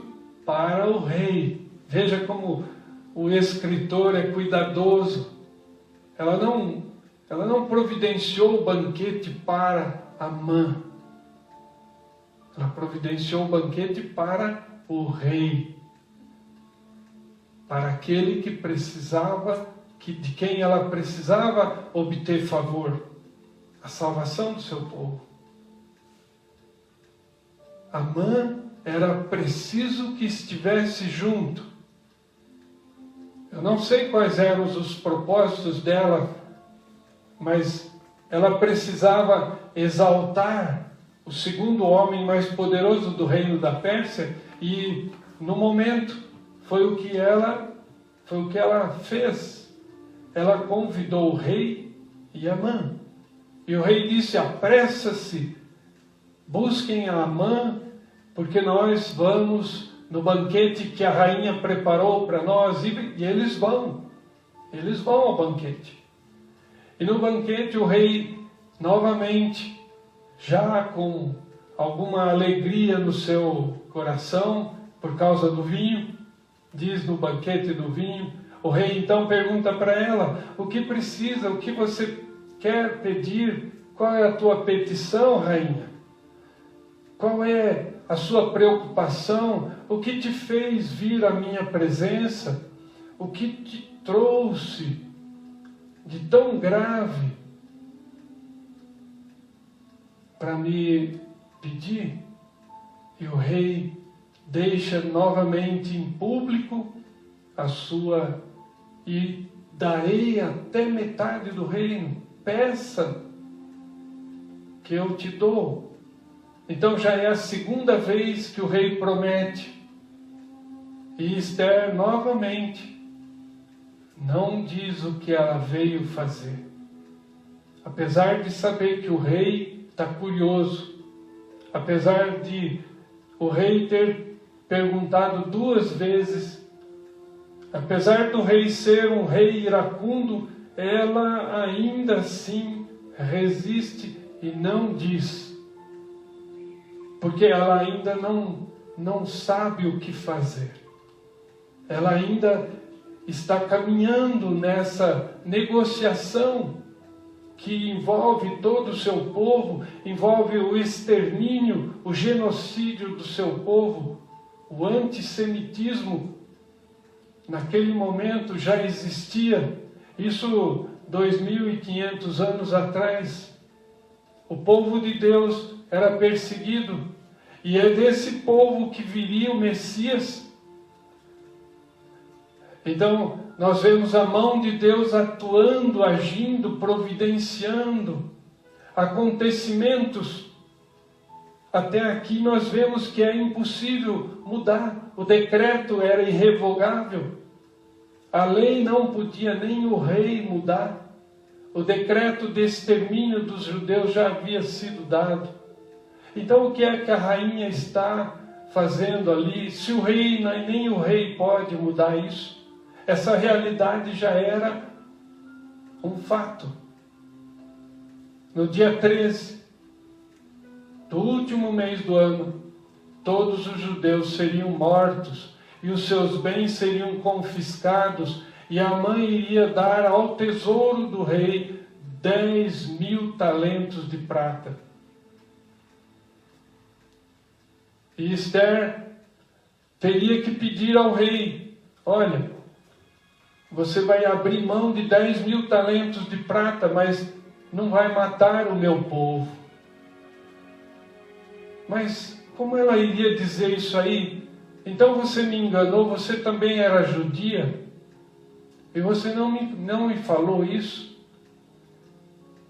para o rei. Veja como o escritor é cuidadoso. Ela não providenciou o banquete para Amã. Ela providenciou o banquete para o rei. Para aquele que precisava, de quem ela precisava obter favor. A salvação do seu povo. Amã era preciso que estivesse junto. Eu não sei quais eram os propósitos dela, mas ela precisava exaltar o segundo homem mais poderoso do reino da Pérsia, e no momento foi o que ela fez. Ela convidou o rei e Amã. E o rei disse, apressa-se, busquem a Amã, porque nós vamos no banquete que a rainha preparou para nós. E eles vão ao banquete. E no banquete o rei, novamente, já com alguma alegria no seu coração, por causa do vinho, diz no banquete do vinho, o rei então pergunta para ela, o que precisa, o que você quer pedir, qual é a tua petição, rainha? Qual é a sua preocupação? O que te fez vir à minha presença? O que te trouxe de tão grave para me pedir? E o rei deixa novamente em público a sua, e darei até metade do reino, peça que eu te dou. Então já é a segunda vez que o rei promete. E Esther novamente não diz o que ela veio fazer. Apesar de saber que o rei está curioso, apesar de o rei ter perguntado 2 vezes, apesar do rei ser um rei iracundo, ela ainda assim resiste e não diz. Porque ela ainda não sabe o que fazer. Ela ainda está caminhando nessa negociação que envolve todo o seu povo, envolve o extermínio, o genocídio do seu povo, o antissemitismo. Naquele momento já existia, isso 2500 anos atrás. O povo de Deus era perseguido, e é desse povo que viria o Messias. Então, nós vemos a mão de Deus atuando, agindo, providenciando acontecimentos. Até aqui nós vemos que é impossível mudar. O decreto era irrevogável. A lei não podia nem o rei mudar. O decreto de extermínio dos judeus já havia sido dado. Então o que é que a rainha está fazendo ali? Se o rei, nem o rei pode mudar isso. essa realidade já era um fato. No dia 13 do último mês do ano, todos os judeus seriam mortos e os seus bens seriam confiscados, e Amã iria dar ao tesouro do rei 10.000 talentos de prata. E Esther teria que pedir ao rei: olha, você vai abrir mão de 10.000 talentos de prata, mas não vai matar o meu povo. Mas como ela iria dizer isso aí? Então você me enganou, você também era judia, e você não me falou isso.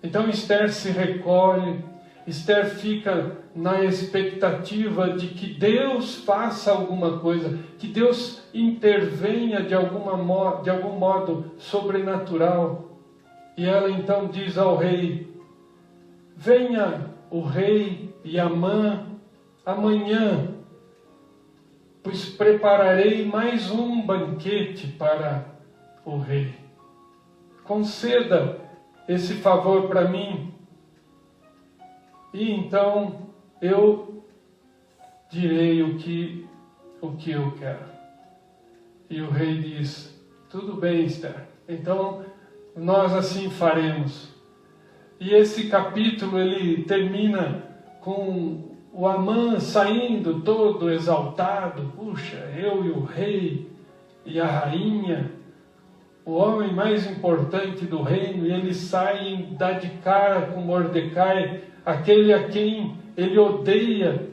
Então Esther se recolhe, Esther fica na expectativa de que Deus faça alguma coisa, que Deus intervenha de algum modo sobrenatural. E ela então diz ao rei: venha o rei e Amã amanhã, pois prepararei mais um banquete para o rei. Conceda esse favor para mim, e então eu direi o que eu quero. E o rei diz: tudo bem, Esther, então nós assim faremos. E esse capítulo ele termina com o Amã saindo todo exaltado. Puxa, eu e o rei e a rainha, o homem mais importante do reino, e ele sai e dá de cara com Mordecai, aquele a quem ele odeia,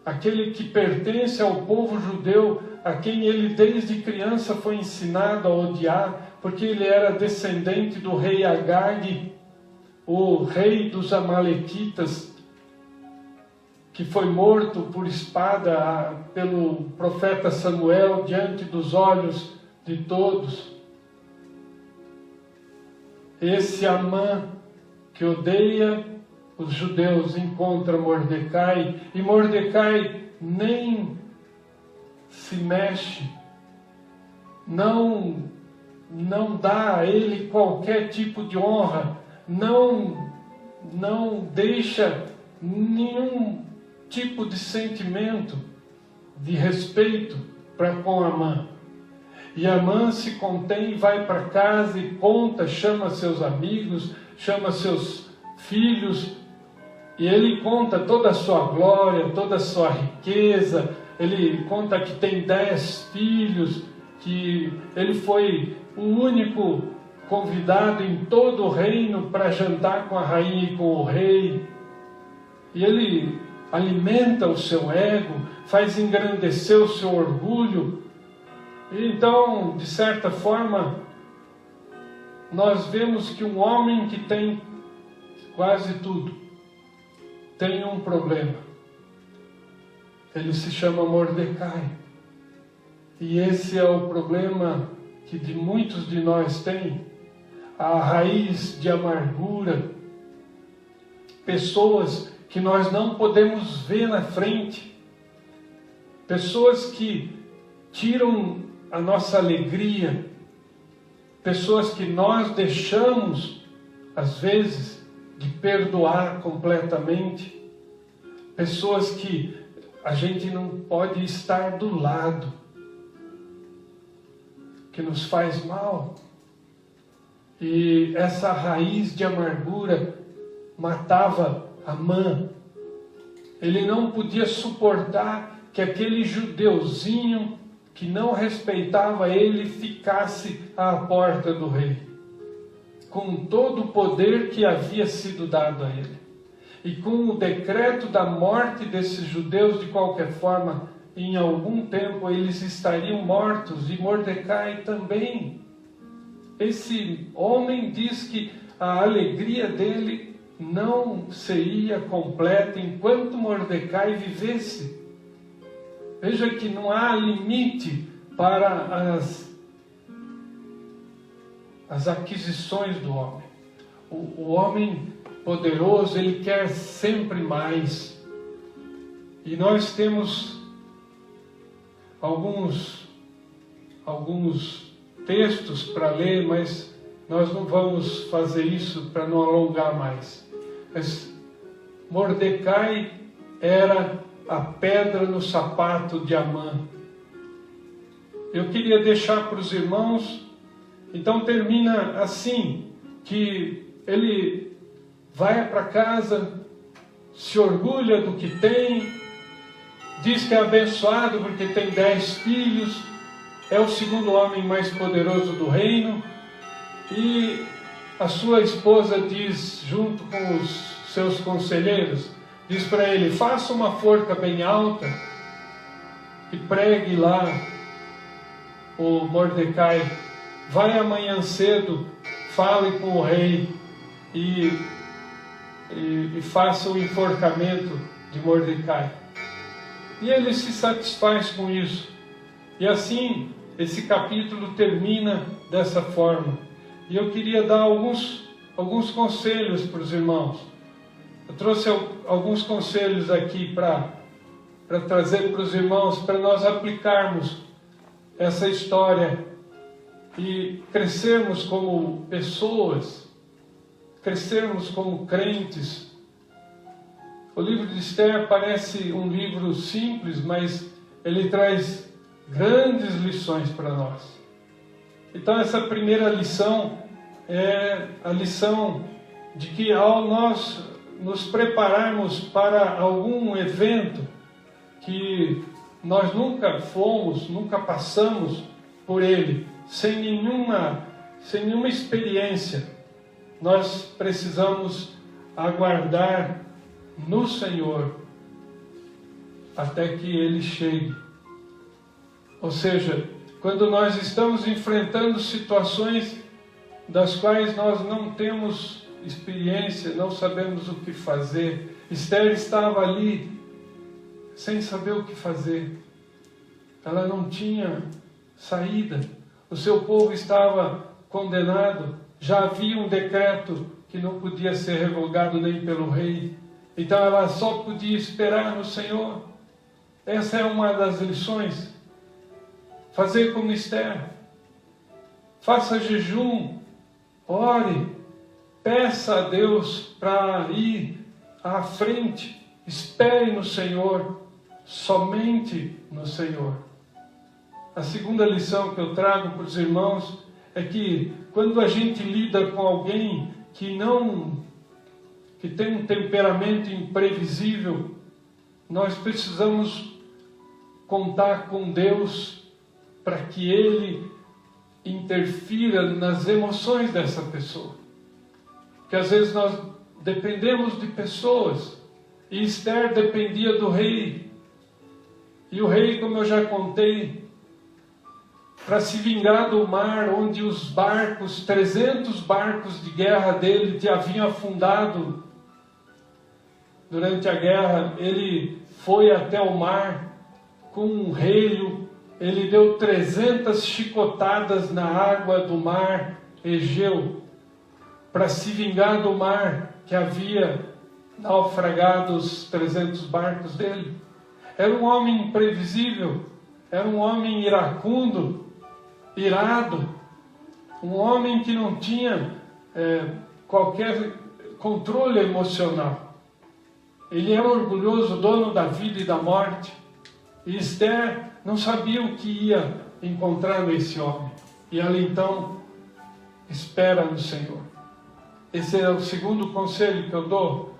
aquele que pertence ao povo judeu, a quem ele desde criança foi ensinado a odiar, porque ele era descendente do rei Agag, o rei dos Amalequitas, que foi morto por espada pelo profeta Samuel diante dos olhos de todos. Esse Amã que odeia os judeus encontra Mordecai, e Mordecai nem se mexe, não dá a ele qualquer tipo de honra, não deixa nenhum tipo de sentimento de respeito para com Amã. E Amã se contém, vai para casa e conta, chama seus amigos, chama seus filhos, e ele conta toda a sua glória, toda a sua riqueza. Ele conta que tem 10 filhos, que ele foi o único convidado em todo o reino para jantar com a rainha e com o rei. E ele alimenta o seu ego, faz engrandecer o seu orgulho. E então, de certa forma, nós vemos que um homem que tem quase tudo tem um problema. Ele se chama Mordecai. E esse é o problema que de muitos de nós tem, a raiz de amargura, pessoas que nós não podemos ver na frente, pessoas que tiram a nossa alegria, pessoas que nós deixamos, às vezes, de perdoar completamente, pessoas que a gente não pode estar do lado, que nos faz mal. E essa raiz de amargura matava Amã. Ele não podia suportar que aquele judeuzinho que não respeitava ele ficasse à porta do rei, com todo o poder que havia sido dado a ele. E com o decreto da morte desses judeus, de qualquer forma, em algum tempo eles estariam mortos, e Mordecai também. Esse homem diz que a alegria dele não seria completa enquanto Mordecai vivesse. Veja que não há limite para as aquisições do homem. O homem poderoso, ele quer sempre mais. E nós temos alguns alguns textos para ler, mas nós não vamos fazer isso para não alongar mais. Mas Mordecai era a pedra no sapato de Amã. Eu queria deixar para os irmãos, então termina assim, que ele vai para casa, se orgulha do que tem, diz que é abençoado porque tem 10 filhos, é o segundo homem mais poderoso do reino, e a sua esposa diz, junto com os seus conselheiros, diz para ele: faça uma forca bem alta e pregue lá o Mordecai, vai amanhã cedo, fale com o rei e faça o enforcamento de Mordecai. E ele se satisfaz com isso. E assim, esse capítulo termina dessa forma. E eu queria dar alguns conselhos para os irmãos. Eu trouxe alguns conselhos aqui para trazer para os irmãos, para nós aplicarmos essa história e crescermos como pessoas, crescermos como crentes. O livro de Esther parece um livro simples, mas ele traz grandes lições para nós. Então essa primeira lição é a lição de que ao nós nos prepararmos para algum evento que nós nunca fomos, nunca passamos por ele, sem nenhuma experiência, nós precisamos aguardar no Senhor até que ele chegue. Ou seja, quando nós estamos enfrentando situações das quais nós não temos experiência, não sabemos o que fazer. Esther estava ali sem saber o que fazer. Ela não tinha saída. O seu povo estava condenado. Já havia um decreto que não podia ser revogado nem pelo rei. Então ela só podia esperar no Senhor. Essa é uma das lições. Fazer como Esther. Faça jejum. Ore. Peça a Deus para ir à frente. Espere no Senhor. Somente no Senhor. A segunda lição que eu trago para os irmãos é que quando a gente lida com alguém que tem um temperamento imprevisível, nós precisamos contar com Deus para que Ele interfira nas emoções dessa pessoa. Porque às vezes nós dependemos de pessoas, e Esther dependia do rei. E o rei, como eu já contei, para se vingar do mar, onde os barcos, 300 barcos de guerra dele haviam afundado durante a guerra, ele foi até o mar com um relho, ele deu 300 chicotadas na água do mar Egeu, para se vingar do mar que havia naufragado os 300 barcos dele. Era um homem imprevisível, era um homem iracundo, irado, um homem que não tinha qualquer controle emocional. Ele era orgulhoso, dono da vida e da morte. E Esther não sabia o que ia encontrar nesse homem. E ela então espera no Senhor. Esse é o segundo conselho que eu dou.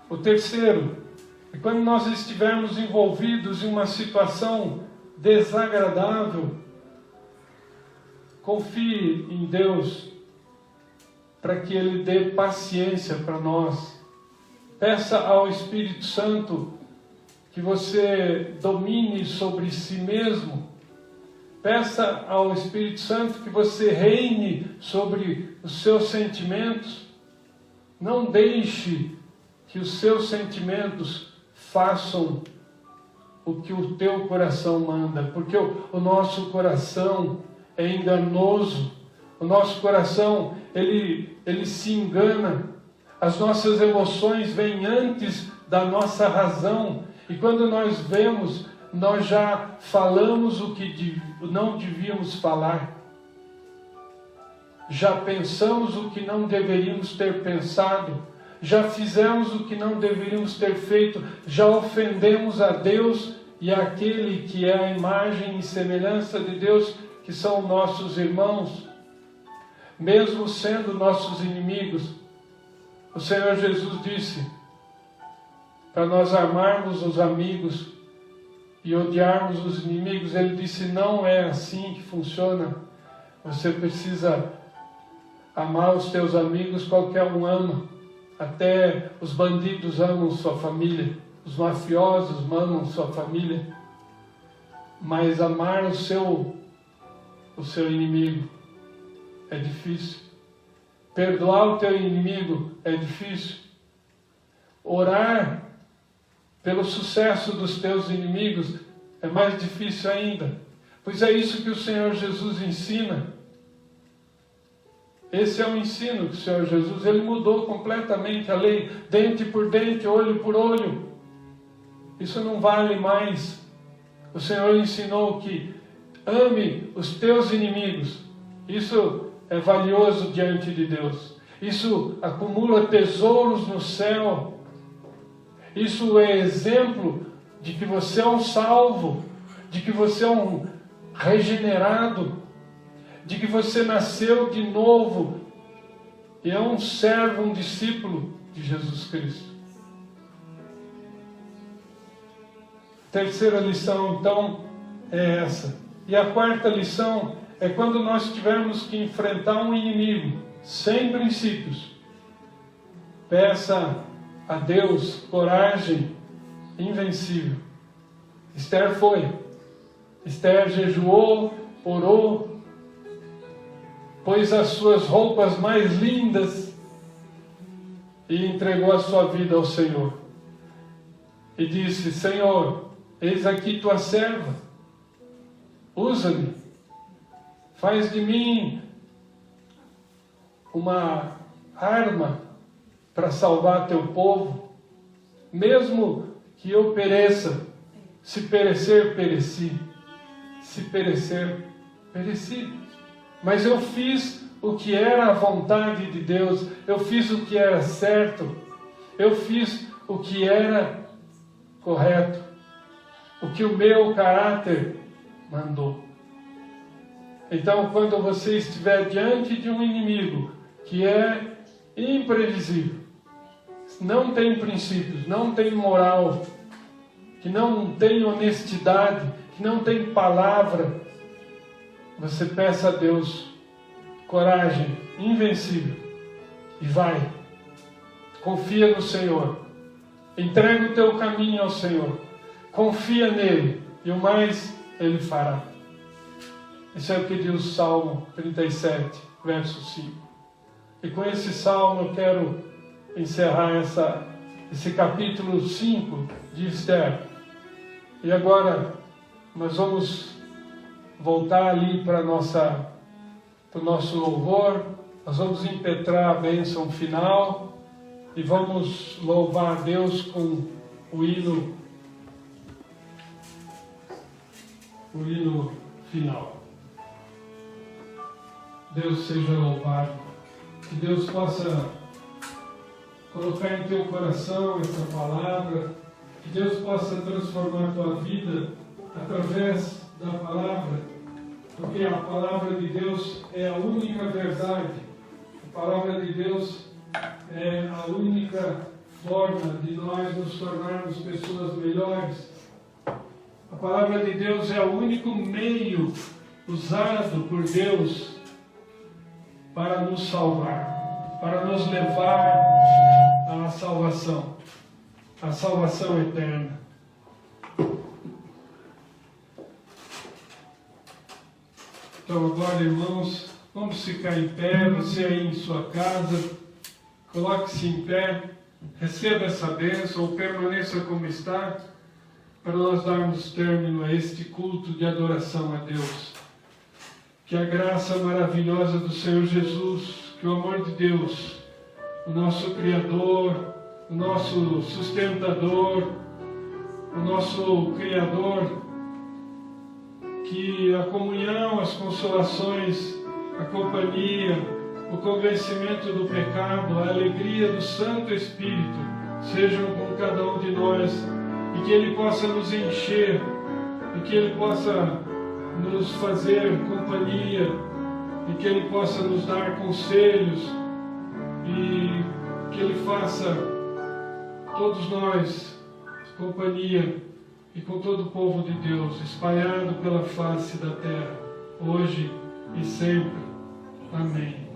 O terceiro é quando nós estivermos envolvidos em uma situação desagradável, confie em Deus para que Ele dê paciência para nós. Peça ao Espírito Santo que você domine sobre si mesmo. Peça ao Espírito Santo que você reine sobre os seus sentimentos. Não deixe que os seus sentimentos façam o que o teu coração manda, porque o nosso coração é enganoso. O nosso coração, ele se engana. As nossas emoções vêm antes da nossa razão. E quando nós vemos, nós já falamos o que não devíamos falar. Já pensamos o que não deveríamos ter pensado. Já fizemos o que não deveríamos ter feito. Já ofendemos a Deus e àquele que é a imagem e semelhança de Deus, que são nossos irmãos, mesmo sendo nossos inimigos. O Senhor Jesus disse para nós amarmos os amigos e odiarmos os inimigos. Ele disse: não é assim que funciona. Você precisa amar os teus amigos, qualquer um ama. Até os bandidos amam sua família, os mafiosos amam sua família. Mas amar o seu inimigo é difícil. Perdoar o teu inimigo é difícil. Orar pelo sucesso dos teus inimigos é mais difícil ainda. Pois é isso que o Senhor Jesus ensina. Esse é o ensino do Senhor Jesus. Ele mudou completamente a lei, dente por dente, olho por olho. Isso não vale mais. O Senhor ensinou que ame os teus inimigos. Isso é valioso diante de Deus. Isso acumula tesouros no céu. Isso é exemplo de que você é um salvo, de que você é um regenerado, de que você nasceu de novo e é um servo, um discípulo de Jesus Cristo. Terceira lição, então, é essa. E a quarta lição é quando nós tivermos que enfrentar um inimigo sem princípios. Peça a Deus coragem invencível. Esther foi. Esther jejuou, orou, pôs as suas roupas mais lindas e entregou a sua vida ao Senhor. E disse: Senhor, eis aqui tua serva, usa-me, faz de mim uma arma para salvar teu povo, mesmo que eu pereça. Se perecer, pereci. Se perecer, pereci. Mas eu fiz o que era a vontade de Deus, eu fiz o que era certo, eu fiz o que era correto, o que o meu caráter mandou. Então, quando você estiver diante de um inimigo que é imprevisível, não tem princípios, não tem moral, que não tem honestidade, que não tem palavra, você peça a Deus coragem invencível e vai. Confia no Senhor. Entrega o teu caminho ao Senhor. Confia nele e o mais Ele fará. Isso é o que diz o Salmo 37, verso 5. E com esse salmo eu quero encerrar esse capítulo 5 de Esther. E agora nós vamos voltar ali para o nosso louvor. Nós vamos impetrar a bênção final e vamos louvar a Deus com o hino final. Deus seja louvado. Que Deus possa colocar em teu coração essa palavra. Que Deus possa transformar a tua vida através da palavra. Porque a palavra de Deus é a única verdade. A palavra de Deus é a única forma de nós nos tornarmos pessoas melhores. A palavra de Deus é o único meio usado por Deus para nos salvar, para nos levar à salvação, a salvação eterna. Então agora, irmãos, vamos ficar em pé. Você aí em sua casa, coloque-se em pé, receba essa bênção ou permaneça como está, para nós darmos término a este culto de adoração a Deus. Que a graça maravilhosa do Senhor Jesus, que o amor de Deus, o nosso Criador, o nosso sustentador, o nosso Criador, que a comunhão, as consolações, a companhia, o convencimento do pecado, a alegria do Santo Espírito sejam com cada um de nós e que Ele possa nos encher e que Ele possa nos fazer companhia e que Ele possa nos dar conselhos e que Ele faça todos nós companhia e com todo o povo de Deus espalhado pela face da terra, hoje e sempre. Amém.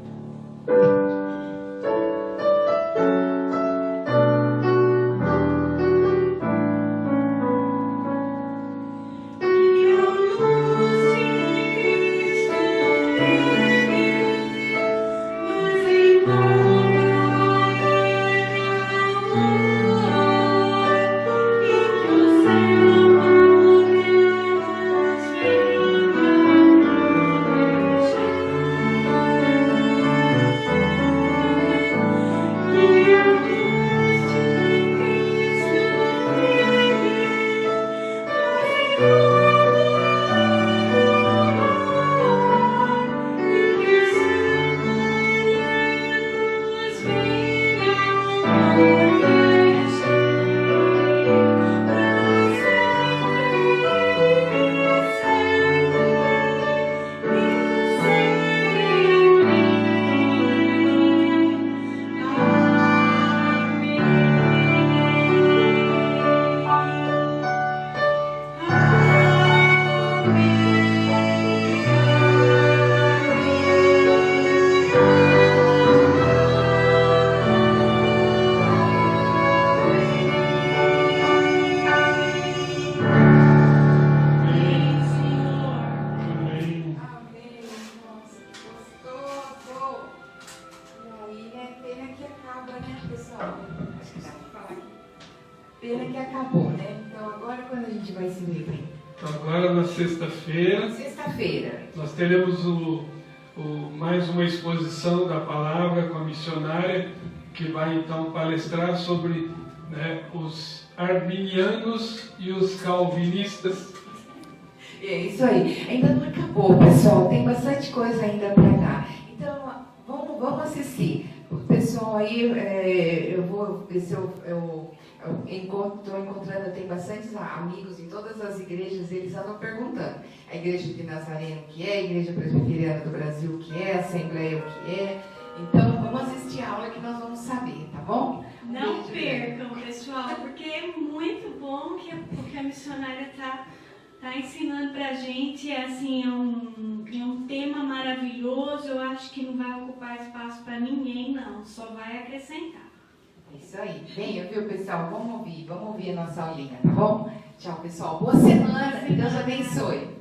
Pena que acabou, né? Então agora quando a gente vai se reunir? Agora na sexta-feira. Sexta-feira. Nós teremos mais uma exposição da palavra com a missionária, que vai então palestrar sobre, né, os arminianos e os calvinistas. É isso aí. Ainda não acabou, pessoal. Tem bastante coisa ainda para dar. Então, vamos assistir. O pessoal aí, eu vou ver se eu estou encontrando, tem bastantes amigos em todas as igrejas, eles andam perguntando. A igreja de Nazareno o que é, a igreja presbiteriana do Brasil o que é, a Assembleia o que é. Então, vamos assistir a aula que nós vamos saber, tá bom? Não percam, pessoal, porque é muito bom o que a missionária está ensinando para a gente. É um tema maravilhoso. Eu acho que não vai ocupar espaço para ninguém, não. Só vai acrescentar. É isso aí. Venha, viu, pessoal? Vamos ouvir a nossa aulinha, tá bom? Tchau, pessoal. Boa semana. Deus abençoe.